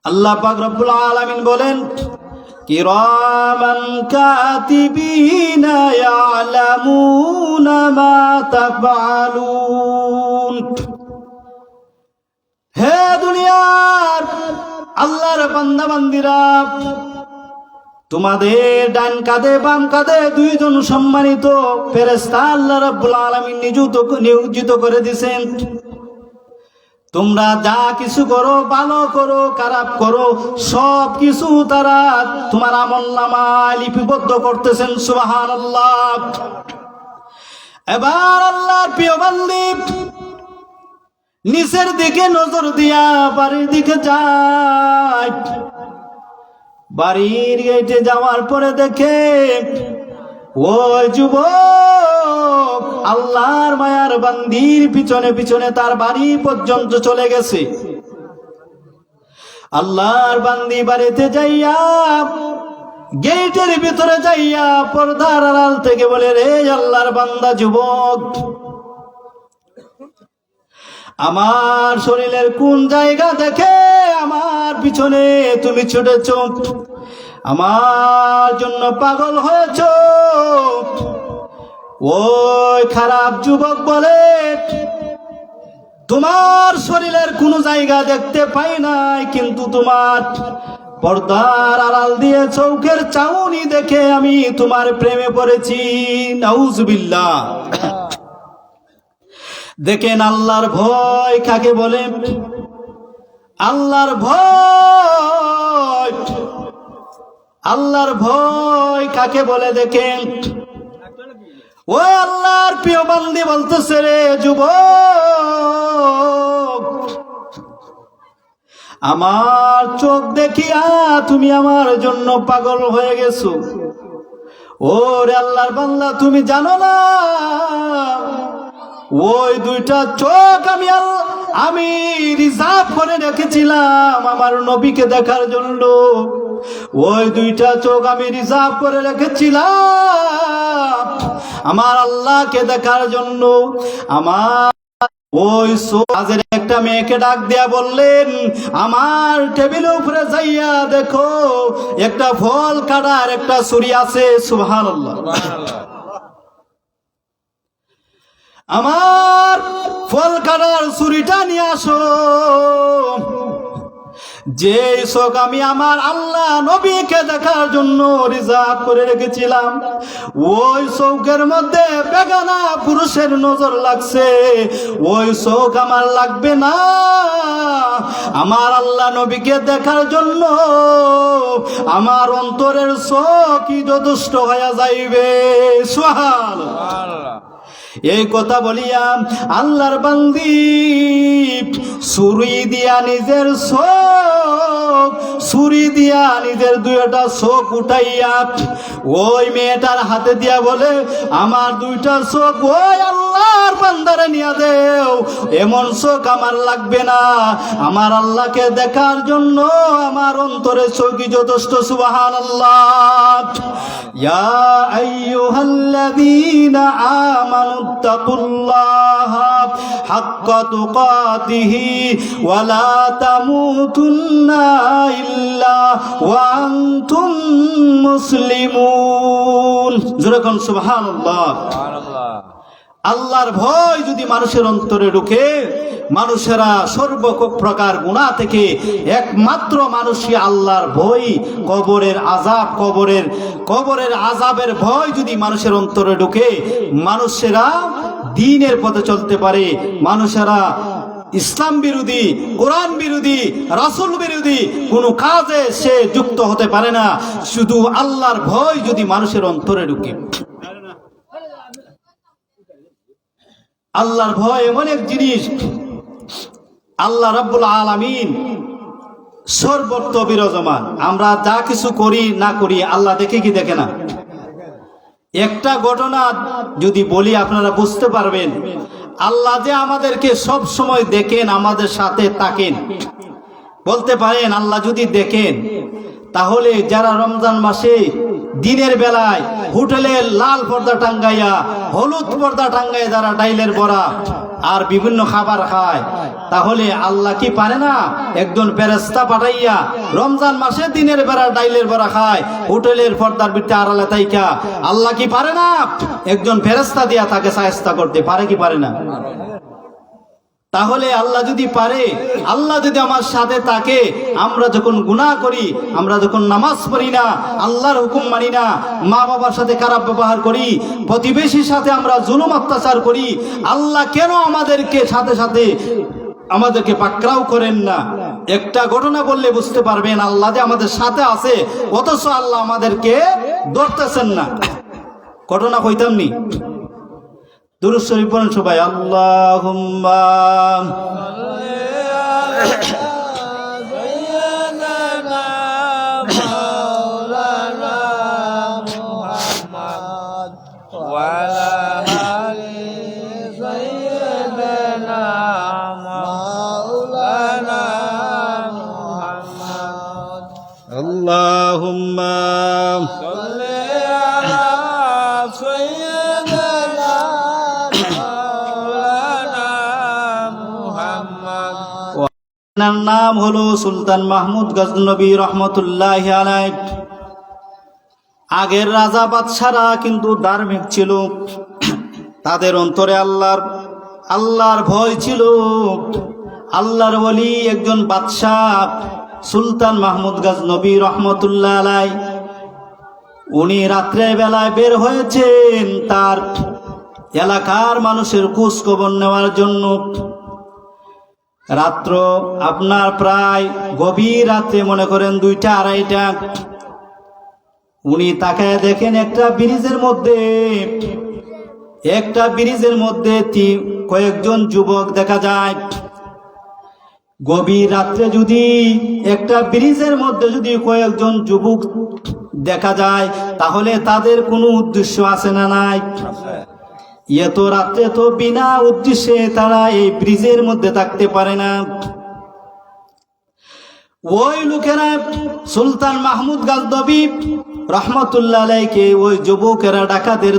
S1: আল্লাহ পাক রব্বুল আলামিন বলেন, কিরামান কাতিবিনা ইয়ালামুনা মা তাফআলুন। হে দুনিয়ার আল্লাহর বান্দা বান্দিরা, তোমাদের ডান কাঁধে বাম কাঁধে দুইজন সম্মানিত ফেরেশতা আল্লাহ রাব্বুল আলামিন নিয়োজিত করে দিয়েছেন। তোমরা যা কিছু করো, ভালো করো খারাপ করো, সব কিছু তারা তোমার আমলনামায় লিপিবদ্ধ করতেছেন। সুবহানাল্লাহ। এবার আল্লাহর প্রিয় বান্দী নিচের দিকে নজর দিয়া বাড়ির দিকে যায়। বাড়ির গেটে যাওয়ার পরে দেখে ওই যুবক আল্লাহর মায়ার বান্দির পিছনে পিছনে তার বাড়ি পর্যন্ত চলে গেছে। আল্লাহর বান্দি বাড়িতে যাইয়া গেটের ভিতরে যাইয়া পর্দার আড়াল থেকে বলে, রে আল্লাহর বান্দা যুবক, আমার শরীরের কোন জায়গা দেখে আমার পিছনে তুমি ছুটেছ, আমার জন্য পাগল হয়েছ? ওই খারাপ যুবক বলে, তোমার শরীরের কোন জায়গা দেখতে পাই নাই, কিন্তু তোমার পর্দার আড়াল দিয়ে চৌকের চাউনি দেখে আমি তোমার প্রেমে পড়েছি। নাউজুবিল্লাহ। দেখেন আল্লাহর ভয় কাকে বলে? আল্লাহর ভয়, আল্লাহর ভয় কাকে বলে দেখেন। ও আল্লাহর প্রিয় বান্দি বলতেছে, রে যুবক, আমার চোখ দেখিয়া তুমি আমার জন্য পাগল হয়ে গেছো। ও রে আল্লাহর বান্দা, তুমি জানো না ওই দুইটা চোখ আমি রিজার্ভ করে রেখেছিলাম আমার নবীকে দেখার জন্য। ওই দুইটা চোখ আমি রিজার্ভ করে রেখেছিলাম আমার আল্লাহকে দেখার জন্য। আমার ওই কাজের একটা মেয়েকে ডাক দিয়া বললেন, আমার টেবিলের উপরে যাইয়া দেখো একটা ফল কাটার একটা ছুরি আছে। সুবহানাল্লাহ। আমার ফল কাটার ছুরিটা নিয়ে আসো। যে চোখ আমি আমার আল্লাহ নবীকে দেখার জন্য রিজার্ভ করে রেখেছিলাম, ওই চোখের মধ্যে বেগানা পুরুষের নজর লাগছে, ওই চোখ আমার লাগবে না। আমার আল্লাহ নবীকে দেখার জন্য আমার অন্তরের চোখই যথেষ্ট হয়ে যাইবে। সুবহানাল্লাহ। এই কথা বলিয়া আল্লাহর বান্দি ছুরি দিয়া নিজের দুইটা চোখ উঠাইয়া ওই মেয়েটার হাতে দিয়া বলে, আমার দুইটা চোখ ওই আল্লাহর বান্দারে নিয়া দেও, এমন চোখ আমার লাগবে না। আমার আল্লাহকে দেখার জন্য আমার অন্তরে চোখই যথেষ্ট। সুবহানাল্লাহ। ইয়া আইয়ুহাল্লাযীনা আমানু তাকুল্লাহা হাক্কা তুকাতিহি ওয়া লা তামুতুন্না ইল্লা ওয়া আনতুম মুসলিমুন। যেরকম সুবহানাল্লাহ। আল্লাহর ভয় যদি মানুষের অন্তরে ঢুকে, মানুষেরা সর্বপ্রকার গুনাহ থেকে একমাত্র মানুষই আল্লাহর ভয়, কবরের আযাবের ভয় যদি মানুষের অন্তরে ঢুকে, মানুষেরা দ্বীনের পথে চলতে পারে, মানুষেরা ইসলাম বিরোধী, কোরআন বিরোধী, রাসূল বিরোধী কোনো কাজে সে যুক্ত হতে পারে না। শুধু আল্লাহর ভয় যদি মানুষের অন্তরে ঢুকে। আল্লাহর ভয় এমন এক জিনিস, আল্লাহ রাব্বুল আলামিন সর্বত্র বিরাজমান। আমরা যা কিছু করি না করি আল্লাহ দেখে কি দেখে না? একটা ঘটনা যদি বলি আপনারা বুঝতে পারবেন, আল্লাহ যে আমাদেরকে সব সময় দেখেন, আমাদের সাথে থাকেন। বলতে পারেন আল্লাহ যদি দেখেন, তাহলে যারা রমজান মাসে দিনের বেলায় হোটেলে লাল পর্দা টাঙ্গাইয়া, হলুদ পর্দা টাঙ্গাইয়া যারা ডাইলের বড়া আর বিভিন্ন খাবার খায়, তাহলে আল্লাহ কি পারে না একজন ফেরেশতা পাঠাইয়া রমজান মাসে দিনের বেলা ডাইলের বড়া খায়, হোটেলের পর্দার ভিতরে আড়ালে তাইকা, আল্লাহ কি পারে না একজন ফেরেশতা দিয়া তাকে শায়েস্তা করতে? পারে কি পারে না? তাহলে আল্লাহ যদি পারে, আল্লাহ যদি আমার সাথে থাকে, আমরা যখন গুনাহ করি, আমরা যখন নামাজ পড়ি না, আল্লাহর হুকুম মানি না, মা বাবার সাথে খারাপ ব্যবহার করি, প্রতিবেশীর সাথে আমরা জুলুম অত্যাচার করি, আল্লাহ কেন আমাদেরকে সাথে সাথে আমাদেরকে পাকড়াও করেন না? একটা ঘটনা বললে বুঝতে পারবেন আল্লাহ যে আমাদের সাথে আছে, অথচ আল্লাহ আমাদেরকে ধরতেছেন না। ঘটনা কইতাম নি? দুরূদ শরীফ পড়েন সবাই। আল্লাহুম্মা আল্লাহুম্মা নাম হলো সুলতান মাহমুদ গজনবী রহমতুল্লাহি আলাইহি। আগের রাজা বাদশারা কিন্তু ধার্মিক ছিল, তাদের অন্তরে আল্লাহর ভয় ছিল। আল্লাহর ওলি একজন বাদশাহ সুলতান মাহমুদ গজনবী রহমতুল্লাহ আলাইহি, উনি রাত্রে বেলায় বের হয়েছেন তার এলাকার মানুষের খোঁজ খবর নেওয়ার জন্য। রাত্র আপনার প্রায় গভীর রাতে, মনে করেন 2টা 2:30টা, উনি তাকায় দেখেন একটা ব্রিজের মধ্যে কয়েকজন যুবক দেখা যায়। গভীর রাত্রে যদি একটা ব্রিজের মধ্যে যদি কয়েকজন যুবক দেখা যায়, তাহলে তাদের কোনো উদ্দেশ্য আছে না নাই? এত রাত্রে তো বিনা উদ্দেশ্যে তারা এই ব্রিজের মধ্যে থাকতে পারে না। ওই লোকেরা সুলতান মাহমুদ গজনবী রহমতুল্লাহ আলাইহিকে, ওই যুবকেরা ডাকাতের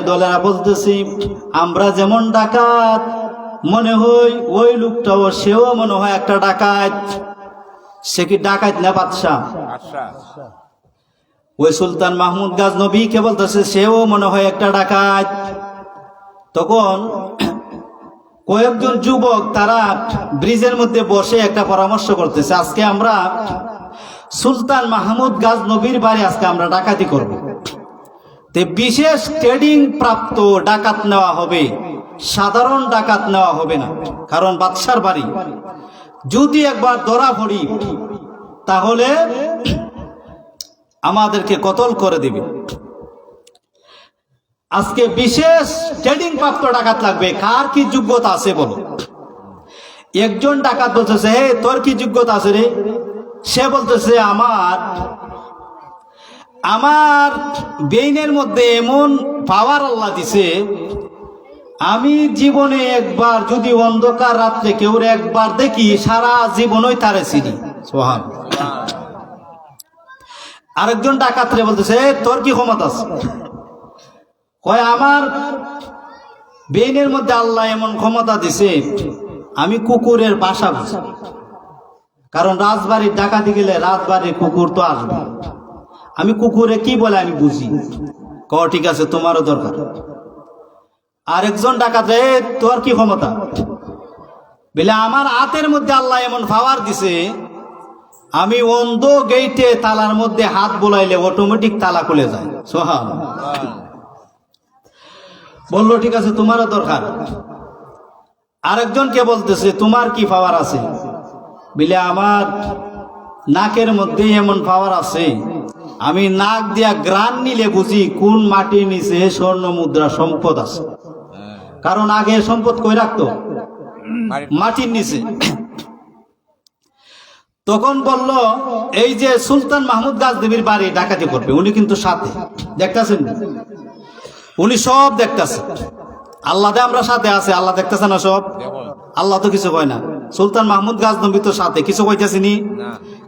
S1: দলেরা বলতেছি, আমরা যেমন ডাকাত মনে হয় ওই লোকটাও, সেও মনে হয় একটা ডাকাত। সে কি ডাকাত না বাদশা? ওই সুলতান মাহমুদ গজনবীকে বলতেছে সেও মনে হয় একটা ডাকাত। তখন কয়েকজন যুবক তারা ব্রিজের মধ্যে বসে একটা পরামর্শ করতেছে, আজকে আমরা সুলতান মাহমুদ গজনবীর বাড়ি আজকে আমরা ডাকাতি করব। তে বিশেষ ট্রেনিং প্রাপ্ত ডাকাত নেওয়া হবে, সাধারণ ডাকাত নেওয়া হবে না। কারণ বাদশার বাড়ি, যদি একবার ধরা পড়ি তাহলে আমাদেরকে কতল করে দিবে। আজকে বিশেষ ট্রেনিং প্রাপ্ত ডাকাত লাগবে। কার কি যোগ্যতা আছে বলো? একজন ডাকাত বলতেছে, হে তোর কি যোগ্যতা আছে রে? সে বলতেছে, আমার ব্রেইনের মধ্যে এমন পাওয়ার আল্লাহ দিছে, আমি জীবনে একবার যদি অন্ধকার রাত্রে কেউ একবার দেখি, সারা জীবনই তারে চিনি। সুবহানাল্লাহ। আরেকজন ডাকাত রে বলতেছে, তোর কি ক্ষমতা আছে? কয়, আমার ব্রেইনের মধ্যে আল্লাহ এমন ক্ষমতা দিছে, আমি কুকুরের বাসা বুঝি। কারণ রাজবাড়ির ডাকাতি গেলে রাজবাড়ির কুকুর তো আসবে, আমি কুকুরে কি বলে আমি বুঝি। কয় ঠিক আছে, তোমারও দরকার। আরেকজন ডাকাত রে, তোর কি ক্ষমতা? বলে, আমার হাতের মধ্যে আল্লাহ এমন পাওয়ার দিছে, আমি অন্ধ গেইটে তালার মধ্যে হাত বোলাইলে অটোমেটিক তালা খুলে যায়। সুবহানাল্লাহ। বললো ঠিক আছে, তোমারও দরকার। আরেকজনকে বলতেছে তোমার কি পাওয়ার আছে? বলে আমার নাকের মধ্যে এমন পাওয়ার আছে, আমি নাক দিয়া গ্রান নিলে বুঝি কোন মাটির নিচে স্বর্ণ মুদ্রা সম্পদ আছে। কারণ আগে সম্পদ কই রাখতো? মাটির নিচে। তখন বলল এই যে সুলতান মাহমুদ গাজনবীর বাড়ি ডাকাতি করবে, উনি কিন্তু সাথে দেখতেছেন, উনি সব দেখতেছে। আল্লাহ আমরা সাথে আছে, আল্লাহ দেখতেছে না সব? আল্লাহ তো কিছু কয় না। সুলতান মাহমুদ গাজনবী তো সাথে কিছু কইতেছেনি,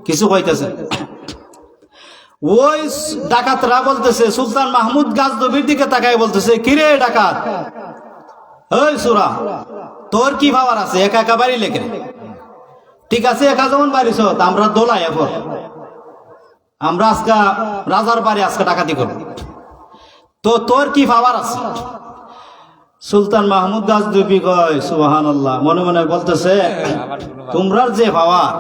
S1: কিছু কইতেছে। ওই ডাকাতরা বলতেছে, সুলতান মাহমুদ গাজনবীর দিকে তাকায় বলতেছে, কিরে ডাকাত, ওই সুরা, তোর কি ভাবার আছে? একা একা বাড়ি লেখে। ঠিক আছে, একা যেমন বাড়িছ, আমরা দোলাই এখন, আমরা আজকে রাজার বাড়ি আজকে ডাকাতি করব, তো তোর কি ভাবার আছে? সুলতান মাহমুদ গাজনবী কয় সুবহানাল্লাহ, মনে মনে বলতেছে, তোমরার যে পাওয়ার,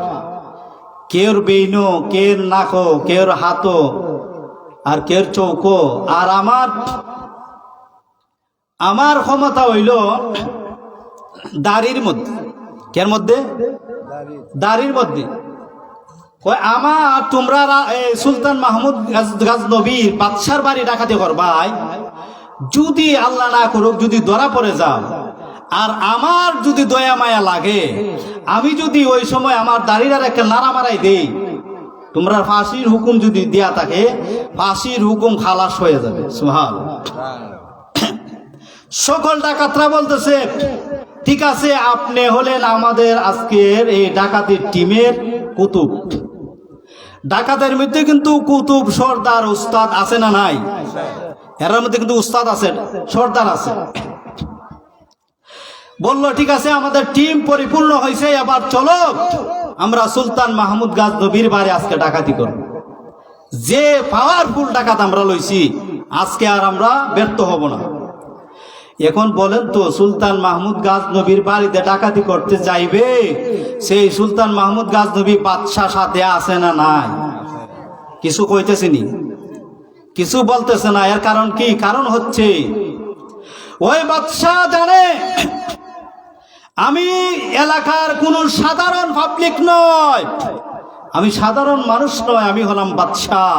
S1: কেউর বেইনো, কেউর নাকো, কেউর হাতো, আর কেউর চৌকো, আর আমার ক্ষমতা হইল দাড়ির মধ্যে। কের মধ্যে? দাড়ির মধ্যে। আমার তোমরা সুলতান মাহমুদ গাজনবীর বাদশার বাড়ি ডাকাতি করবাই, যদি আল্লাহ না করুক যদি ধরা পড়ে যাও, আর আমার যদি দয়া মায়া লাগে, আমি যদি ওই সময় আমার দাড়ির একটা নাড়া মারাই দেই, তোমরা ফাঁসির হুকুম যদি দেয়া থাকে, ফাঁসির হুকুম খালাস হয়ে যাবে। সুবহানাল্লাহ। সকল ডাকাতরা বলতেছে, ঠিক আছে, আপনি হলেন আমাদের আজকের এই ডাকাতির টিমের কুতুব। ডাকাতের মধ্যে কিন্তু কুতুব, সর্দার, উস্তাদ আছে না নাই? এর মধ্যে কিন্তু উস্তাদ আছে, সর্দার আছে। বললো ঠিক আছে, আমাদের টিম পরিপূর্ণ হয়েছে, এবার চলো আমরা সুলতান মাহমুদ গাজনবীর বাড়ি আজকে ডাকাতি করব। যে পাওয়ারফুল ডাকাত আমরা লইছি, আজকে আর আমরা ব্যর্থ হব না। এখন বলেন তো, সুলতান মাহমুদ গাজনবীর বাড়িতে ডাকাতি করতে যাইবে, সেই সুলতান মাহমুদ গাজনবী বাদশাহ সাথে আছে না নাই? কিছু কইতেছেনি, কিছু বলতেছে না। এর কারণ কি? কারণ হচ্ছে ওই বাদশাহ জানে আমি এলাকার কোন সাধারণ পাবলিক নয়, আমি সাধারণ মানুষ নয়, আমি হলাম বাদশাহ।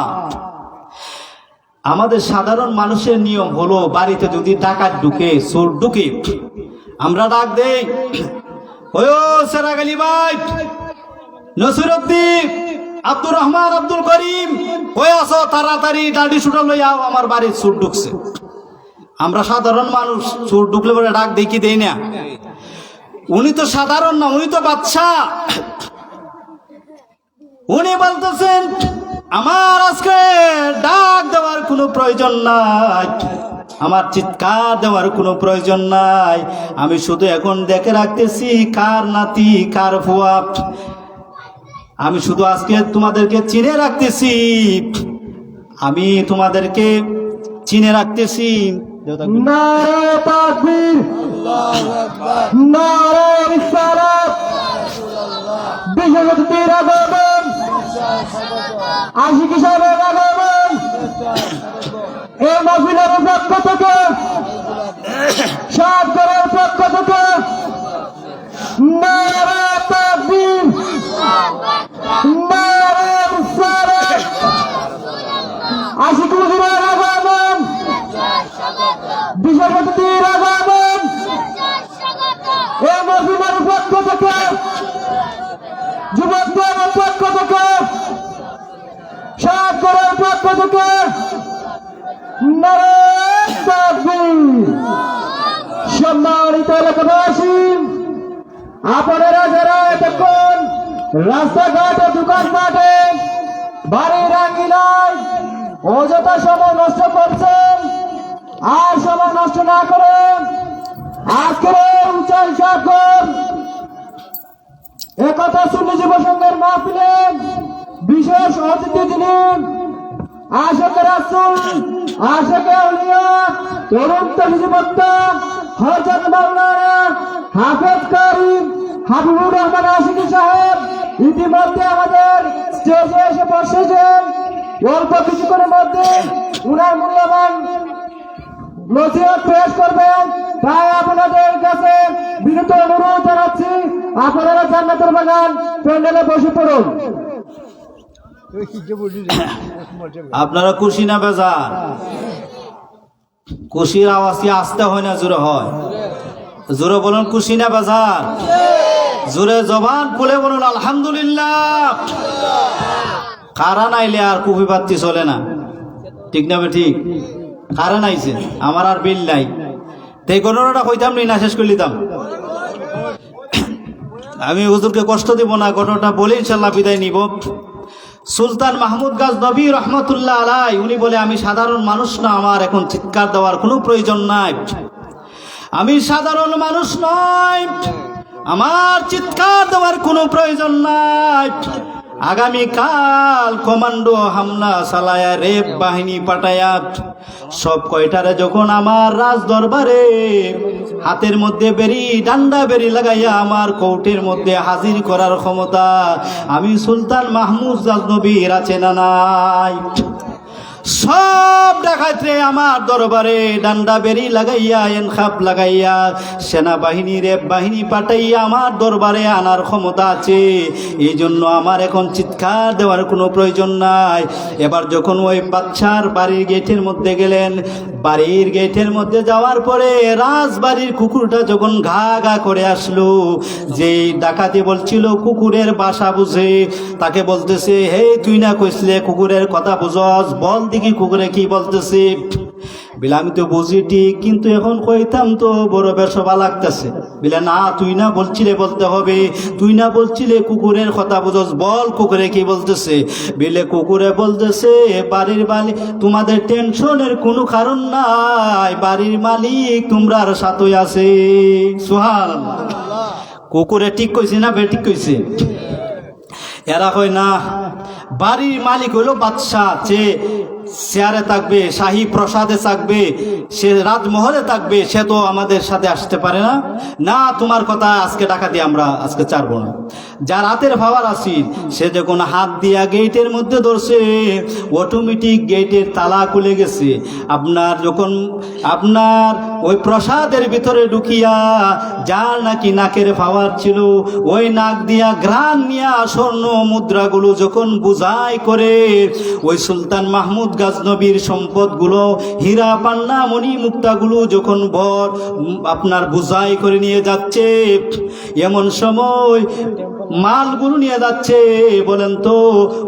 S1: আমাদের সাধারণ মানুষের নিয়ম হলো, বাড়িতে যদি ডাকাত ঢুকে, চোর ঢুকে, আমরা ডাক দেই, ও সেরাগ আলী ভাই, নসিরউদ্দিন, আব্দুর রহমান, আব্দুল করিম, কই আছো? তাড়াতাড়ি দাড়ি ছুটা লইয়াও, আমার বাড়ির চোর ঢুকছে। আমরা সাধারণ মানুষ, চোর ঢুকলে বলে ডাক দেই কি দেই না? উনি তো সাধারণ না, উনি তো বাদশাহ। উনি বলতেছেন আমার আজকে ডাক দেওয়ার কোনো প্রয়োজন নাই, আমার চিৎকার দেওয়ার কোনো প্রয়োজন নাই, আমি শুধু এখন দেখে রাখতেছি কার নাতি কার ফুয়া। আমি শুধু আজকে তোমাদেরকে চিনে রাখতেছি, আমি তোমাদেরকে চিনে রাখতেছি।
S2: নারে তাকবীর, নারে রিসালাত, বিশ্বজগতের আগমন, আশিকি সাহেবের আগমন, এই মাহফিলের পক্ষ থেকে, সাতগড়ের পক্ষ থেকে নারে তাকবীর, নারে রিসালাত, আশিকি হুজুরের আগমন, বিশ্বজগতের আগমন, এই মাহফিলের পক্ষ থেকে, যুবকদের পক্ষ থেকে, সাতগড়ের পক্ষ থেকে নারে তাকবীর। সম্মানিত এলাকাবাসী, আপনারা যারা এতক্ষণ রাস্তাঘাটে, দোকানপাটে, বাড়ির আঙ্গিনায় অযথা সময় নষ্ট করছেন, আর সময় নষ্ট না করে আজকের উচ্চাই স্বাক্ষর একতা সুন্নি যুব সংঘের মাহফিলে বিশেষ অতিথি যিনি আশিকে রাসূল, আশিকে আউলিয়া, তরুণ তরুণী বক্তা হযরত মাওলানা হাফেজ কারি হাবিবুর রহমান আশিকি সাহেব ইতিমধ্যে আমাদের স্টেজে এসে বসেছেন। অল্প কিছুক্ষণের মধ্যে উনার মূল্যবান নসিহত পেশ করবেন, তাই আপনাদের কাছে বিনীত অনুরোধ আপনারা জান্নাতের বাগান প্যান্ডেলে বসে পড়ুন।
S1: আপনারা খুশি না বেজার? খুশির আওয়াজ কি আসতে হয় না জোরে হয়? জোরে বলুন খুশি না বেজার? জোরে জবান খুলে বলুন আলহামদুলিল্লাহ। কারণ আইলে আর কুফি বাত্তি চলে না, ঠিক না বে ঠিক? কারণ আইছে, আমার আর বিল নাই, তাই ঘটনাটা কইতাম নি না শেষ করে নিতাম। আমি হুজুরকে কষ্ট দিব না, ঘটনাটা বলে ইনশাল্লাহ বিদায় নিব। সুলতান মাহমুদ গাজনবী রহমতুল্লাহ আলাই উনি বলে, আমি সাধারণ মানুষ না, আমার এখন চিৎকার দেওয়ার কোনো প্রয়োজন নাই। আমি সাধারণ মানুষ নয়, আমার চিৎকার দেওয়ার কোনো প্রয়োজন নাই। আগামীকাল কমান্ডো হামলা চালায়া রেপ বাহিনী পাঠায়া সব কয়টারে যখন আমার রাজ দরবারে হাতের মধ্যে বেরি ডান্ডা বেরি লাগাইয়া আমার কোর্টের মধ্যে হাজির করার ক্ষমতা আমি সুলতান মাহমুদ গাজনবীর আছে না নাই? সব ডাকাতরে আমার দরবারে ডান্ডা বেরি লাগাইয়া এনখাপ লাগাইয়া সেনাবাহিনী রেপ বাহিনী পাঠাইয়া আমার দরবারে আনার ক্ষমতা আছে। এই জন্য আমার এখন চিৎকার দেওয়ার কোনো প্রয়োজন নাই। এবার যখন ওই বাচ্চার বাড়ির গেটের মধ্যে গেলেন, বাড়ির গেটের মধ্যে যাওয়ার পরে রাজবাড়ির কুকুরটা যখন ঘা ঘা করে আসলো, যেই ডাকাতি বলছিল কুকুরের বাসা বুঝে, তাকে বলতেছে, হে তুই না কইসলে কুকুরের কথা বুঝস, বল দেখি কুকুরে কি বলতেছে। বিলে আমি তো বুঝি ঠিক, কিন্তু এখন কইতাম তো বড় বেশবা লাগতেছে। বিলে না, তুই না বলছিলে বলতে হবে, তুই না বলছিলে কুকুরের কথা বুঝস, বল কুকুরে কি বলতেছে। বিলে কুকুরে বলতেছে, বাড়ির মালিক, তোমাদের টেনশনের কোনো কারণ নাই, বাড়ির মালিক তোমরার সাথে আছে। সুবহানাল্লাহ। কুকুরে ঠিক কইছে না বে ঠিক কইছে? এরা কই না, বাড়ির মালিক হইল বাদশাহ, যে চেয়ারে থাকবে, শাহী প্রসাদে থাকবে, সে রাজমহলে থাকবে, সে তো আমাদের সাথে আসতে পারে না। না, তোমার কথা আজকে ডাকাতি আমরা আজকে ছাড়বো না। যার হাতের পাওয়ার আসিল সে যখন হাত দিয়া গেটের মধ্যে ধরছে, অটোমেটিক গেটের তালা খুলে গেছে। আপনার যখন আপনার ওই প্রসাদের ভিতরে ঢুকিয়া যার নাকি নাকের পাওয়ার ছিল, ওই নাক দিয়া ঘ্রাণ নিয়া স্বর্ণ মুদ্রাগুলো যখন বুঝাই করে ওই সুলতান মাহমুদ গাজনবীর সম্পদগুলো, হীরা পান্না মণি মুক্তাগুলো যখন আপনার বুঝাই করে নিয়ে যাচ্ছে, এমন সময় মালগুলো নিয়ে যাচ্ছে, বলেন তো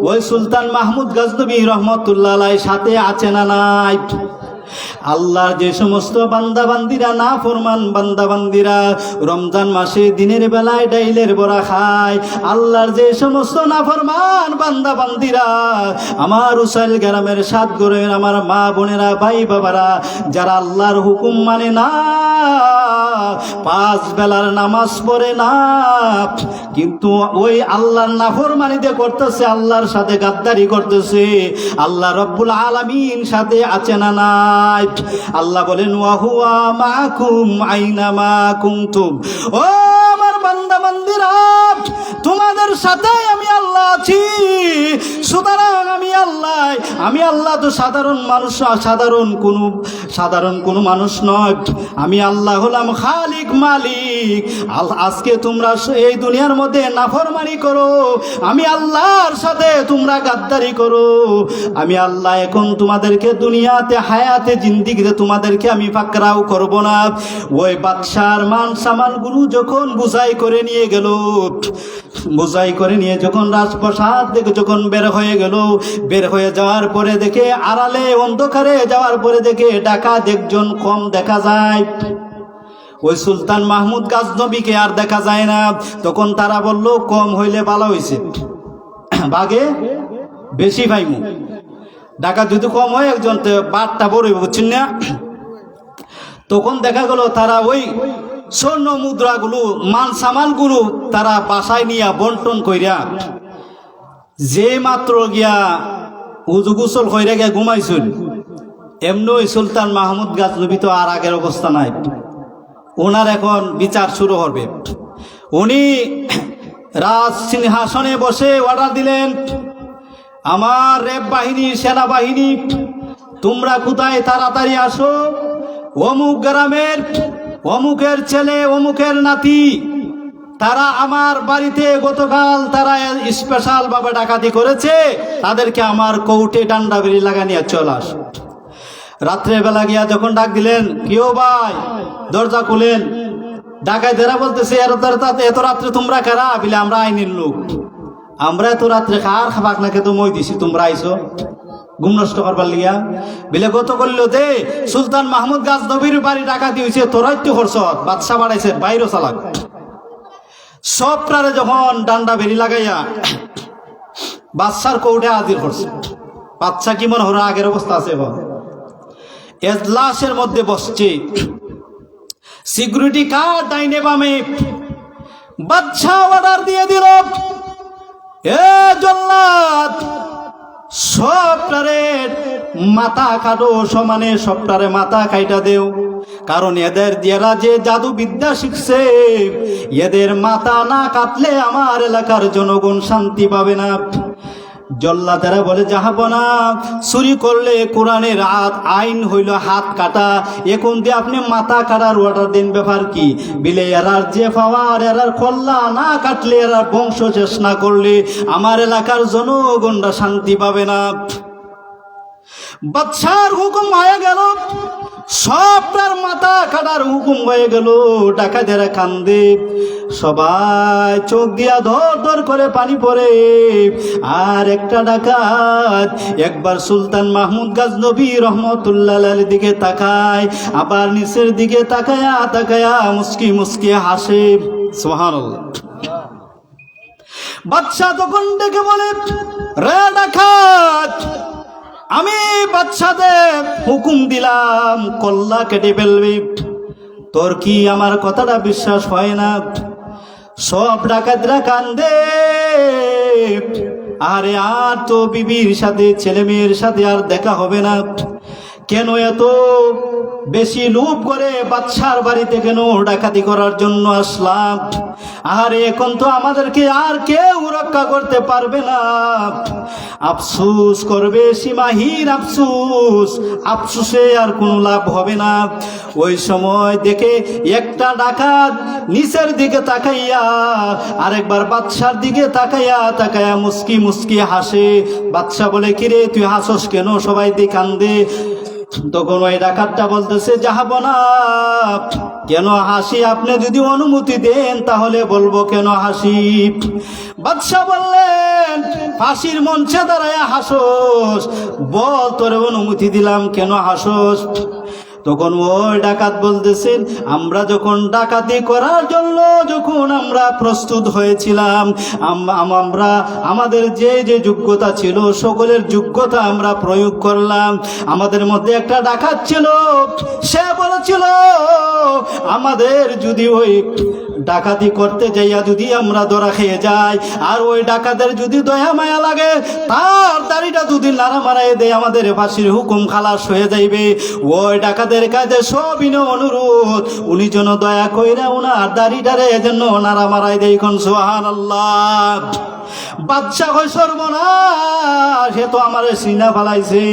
S1: ওই সুলতান মাহমুদ গাজনবী রহমতুল্লাহ আলাইহির সাথে আছে না নাই? আল্লাহর যে সমস্ত বান্দাবান্দিরা না ফরমান বান্দাবান্দিরা রমজান মাসে দিনের বেলায় ডাইলের বড়া খায়, আল্লাহর যে সমস্ত না ফরমান বান্দাবান্দিরা, আমার উসাইল গ্রামের সাত গরের আমার মা বোনেরা ভাই বাবারা, যারা আল্লাহর হুকুম মানে না, পাঁচ বেলার নামাজ পড়ে না, কিন্তু ওই আল্লাহর নাফরমানিতে করতেছে, আল্লাহর সাথে গাদ্দারি করতেছে, আল্লাহ রব্বুল আলামিন সাথে আছে না নাই? আল্লাহ বলেন, ওয়া হুয়া মাকুম আইনামা কুনতুম। ও আমার বান্দা বান্দিরা, তোমাদের সাথে আমি আল্লাহ আছি। সুতরাং আমি আল্লাহ তো সাধারণ মানুষ, সাধারণ কোনো মানুষ নয়। আমি আল্লাহ হলাম খালিক, মালিক। আজকে তোমরা এই দুনিয়ার মধ্যে নাফরমানি করো, আমি আল্লাহর সাথে তোমরা গাদ্দারি করো, আমি আল্লাহ এখন তোমাদেরকে দুনিয়াতে হায়াতে জিন্দিগিতে তোমাদেরকে আমি পাকড়াও করব না। ওই বাদশার মান সামান গুরু যখন বুঝাই করে নিয়ে গেল, বুঝাই করে নিয়ে যখন রাজপ্রাসাদ থেকে যখন বের হয়ে গেল, বের হয়ে যাওয়ার পরে দেখে আড়ালে অন্ধকারে যাওয়ার পরে দেখে ডাকাত একজন কম দেখা যায়। ওই সুলতান মাহমুদ গাজনবীকে আর দেখা যায় না। তখন তারা বলল, কম হইলে ভালো হইছে, বাগে বেশি পাইমু। ডাকাত যদি কম হয় একজন বারটা বড় বুঝছেন না। তখন দেখা গেল তারা ওই স্বর্ণ মুদ্রাগুলো, মান সামানগুলো তারা বাসায় নিয়ে বন্টন কইরা, যে মাত্র গিয়া উজু গোসল কইরা গিয়া ঘুমাইছিল, এমনি ওই সুলতান মাহমুদ গাজনবী তো আর আগের অবস্থা নাই। ওনার এখন বিচার শুরু হবে। উনি রাজ সিংহাসনে বসে অর্ডার দিলেন, আমার রেপ বাহিনী, সেনাবাহিনী, তোমরা কোথায়, তাড়াতাড়ি আসো। অমুক গ্রামের অমুকের ছেলে, অমুকের নাতি তারা আমার বাড়িতে গতকাল তারা স্পেশাল ভাবে ডাকাতি করেছে, তাদেরকে আমার কোর্টে ডান্ডা বেরি লাগা নিয়ে চলে আস। রাত্রে বেলা গিয়া যখন ডাক দিলেন, কেউ ভাই দরজা খুলেন, ডাকাইতেরা বলতেছে এত রাত্রে তোমরা কারা? বিলে আমরা আইনের লোক, আমরা এত রাত্রে কার খাবাক না খেতে মই দিছি, তোমরা আইসো ঘুম নষ্ট করবার লিয়া। বিলে গত করলো দে সুলতান মাহমুদ গাজনবীর বাড়ি ডাকাতি হয়েছে, তোরাই তো করছ, বাদশা বাড়াইছে, বাইরে চালাক। সব প্রারে যখন ডান্ডা বেরি লাগাইয়া বাদশার কোর্টে হাজির করছে, বাদশা কি মনে হলো আগের অবস্থা আছে, এজলাসের মধ্যে বসছে, সিকিউরিটি গার্ড ডাইনে বামে। বাদশা অর্ডার দিয়ে দিল, এ জল্লাদ সবটারে মাথা কাটো, সমানে সবটারে মাথা কাইটা দেও, কারণ এরা যে জাদু বিদ্যা শিখছে, এদের মাথা না কাটলে আমার এলাকার জনগণ শান্তি পাবে না। জল্লাদেরা বলে, যাহাবনা চুরি করলে কোরআনের আইন হইল হাত কাটা, এখন দিয়ে আপনি মাথা কাটার অর্ডার দিন, ব্যাপার কি? বিলে এরার যে পাওয়ার, এরার কল্লা না কাটলে, এরার বংশ শেষ না করলে আমার এলাকার জনগণরা শান্তি পাবে না। বাদশার হুকুম হয়ে গেল, সবটার মাথা কাটার হুকুম হয়ে গেল। ডাকাতেরা কান্দে, সবাই চোখ দিয়া ধর ধর করে পানি পড়ে। আর একটা ডাকাত একবার সুলতান মাহমুদ গাজনবী রহমতুল্লাহ আলাইহির দিকে তাকায়, আবার নিচের দিকে তাকায়া তাকায়া মুস্কি মুস্কি হাসে। সুবহানাল্লাহ। বাদশা তখন ডেকে বলে, রে ডাকাত, আমি বাদশাদের হুকুম দিলাম কল্লা কেটে ফেলবি, তোর কি আমার কথাটা বিশ্বাস হয় না? সব ডাকাতরা কান্দে, আরে আর তো বিবির সাথে ছেলে মেয়ের সাথে আর দেখা হবে না, কেন এত বেশি লোভ করে বাদশার বাড়িতে কেন ডাকাতি করার জন্য আসলাম? আরে এখন তো আমাদেরকে আর কেউ রক্ষা করতে পারবে না, আফসোস করবে সীমাহীন আফসোস, আফসোসে আর কোনো লাভ হবে না। ওই সময় দেখে একটা ডাকাত নিচের দিকে তাকাইয়া আরেকবার বাদশার দিকে তাকাইয়া তাকাইয়া মুস্কি মুস্কি হাসে। বাদশা বলে, কিরে তুই হাসস কেন? সবাই দিয়ে কান্দে। তখন ওই ডাকাতটা বলতেছে, যাহাবনা কেন হাসি? আপনি যদি অনুমতি দেন তাহলে বলবো কেন হাসি। বাদশা বললেন, ফাঁসির মঞ্চে দাঁড়ায় হাসোস, বল তোর অনুমতি দিলাম, কেন হাসোস? তখন ওই ডাকাত বলতেছেন, আমরা যখন ডাকাতি করার জন্য যখন আমরা প্রস্তুত হয়েছিলাম, আমরা আমাদের যে যে যোগ্যতা ছিল সকলের যোগ্যতা আমরা প্রয়োগ করলাম। আমাদের মধ্যে একটা ডাকাত ছিল, সে বলেছিল আমাদের যদি ওই ডাকাতি করতে যাইয়া যদি আমরা ধরা খেয়ে যাই, আর ওই ডাকাতের যদি দয়া মায়া লাগে, তার দাড়িটা যদি নাড়া মারাই দেয়, আমাদের ফাঁসির হুকুম খালাস হয়ে যাইবে। ওই ডাকাতের কাছে সবিনয় অনুরোধ, উনি যেন দয়া কইরা উনার দাড়িটারে যেন নাড়া মারাই দেয়। কোন সুবহানাল্লাহ। বাদশা কই, সর্বনাশ, সে তো আমার সিনা ফালাইছে।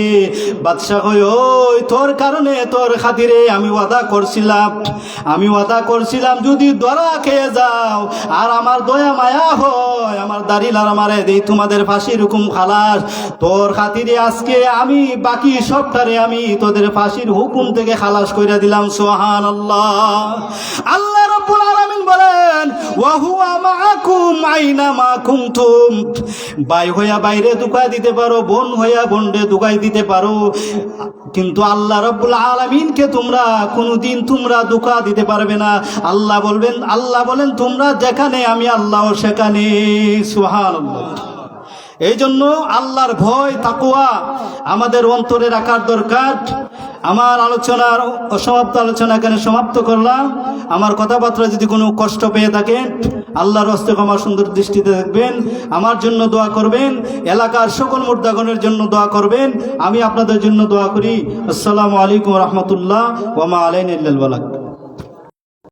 S1: বাদশা কই, ওই তোর কারণে, তোর খাতিরে আমি ওয়াদা করছিলাম যদি ধরা খেয়ে যাও আর আমার দয়া মায়া হয়, আমার দাড়ি লারা মারে দেই, তোমাদের ফাঁসির হুকুম খালাস। তোর খাতিরে আজকে আমি বাকি সবটারে আমি তোদের ফাঁসির হুকুম থেকে খালাস কইরা দিলাম। সুবহানাল্লাহ। আল্লাহ রাব্বুল আলামিন বলেন, ওয়া হুয়া মাআকুম আইনা মা কুনতুম। ভাই হইয়া বাইরে দুকাই দিতে পারো, বোন হইয়া বোনরে দুকাই দিতে পারো, কিন্তু আল্লাহ রাব্বুল আলামিনকে তোমরা কোনোদিন তোমরা দুকা দিতে পারবে না। আল্লাহ বলেন তোমরা যেখানে আমি আল্লাহ সেখানে। সুবহানাল্লাহ। এই জন্য আল্লাহর ভয় তাকওয়া আমাদের অন্তরে রাখার দরকার। আমার আলোচনার অসমাপ্ত আলোচনা এখানে সমাপ্ত করলাম। আমার কথাবার্তা যদি কোনো কষ্ট পেয়ে থাকেন, আল্লাহর হস্তে ক্ষমা সুন্দর দৃষ্টিতে দেখবেন। আমার জন্য দোয়া করবেন, এলাকার সকল মুর্দাগণের জন্য দোয়া করবেন। আমি আপনাদের জন্য দোয়া করি। আসসালামু আলাইকুম রহমতুল্লাহ ওয়া মা আলাইনা ইল্লাল বালাগ।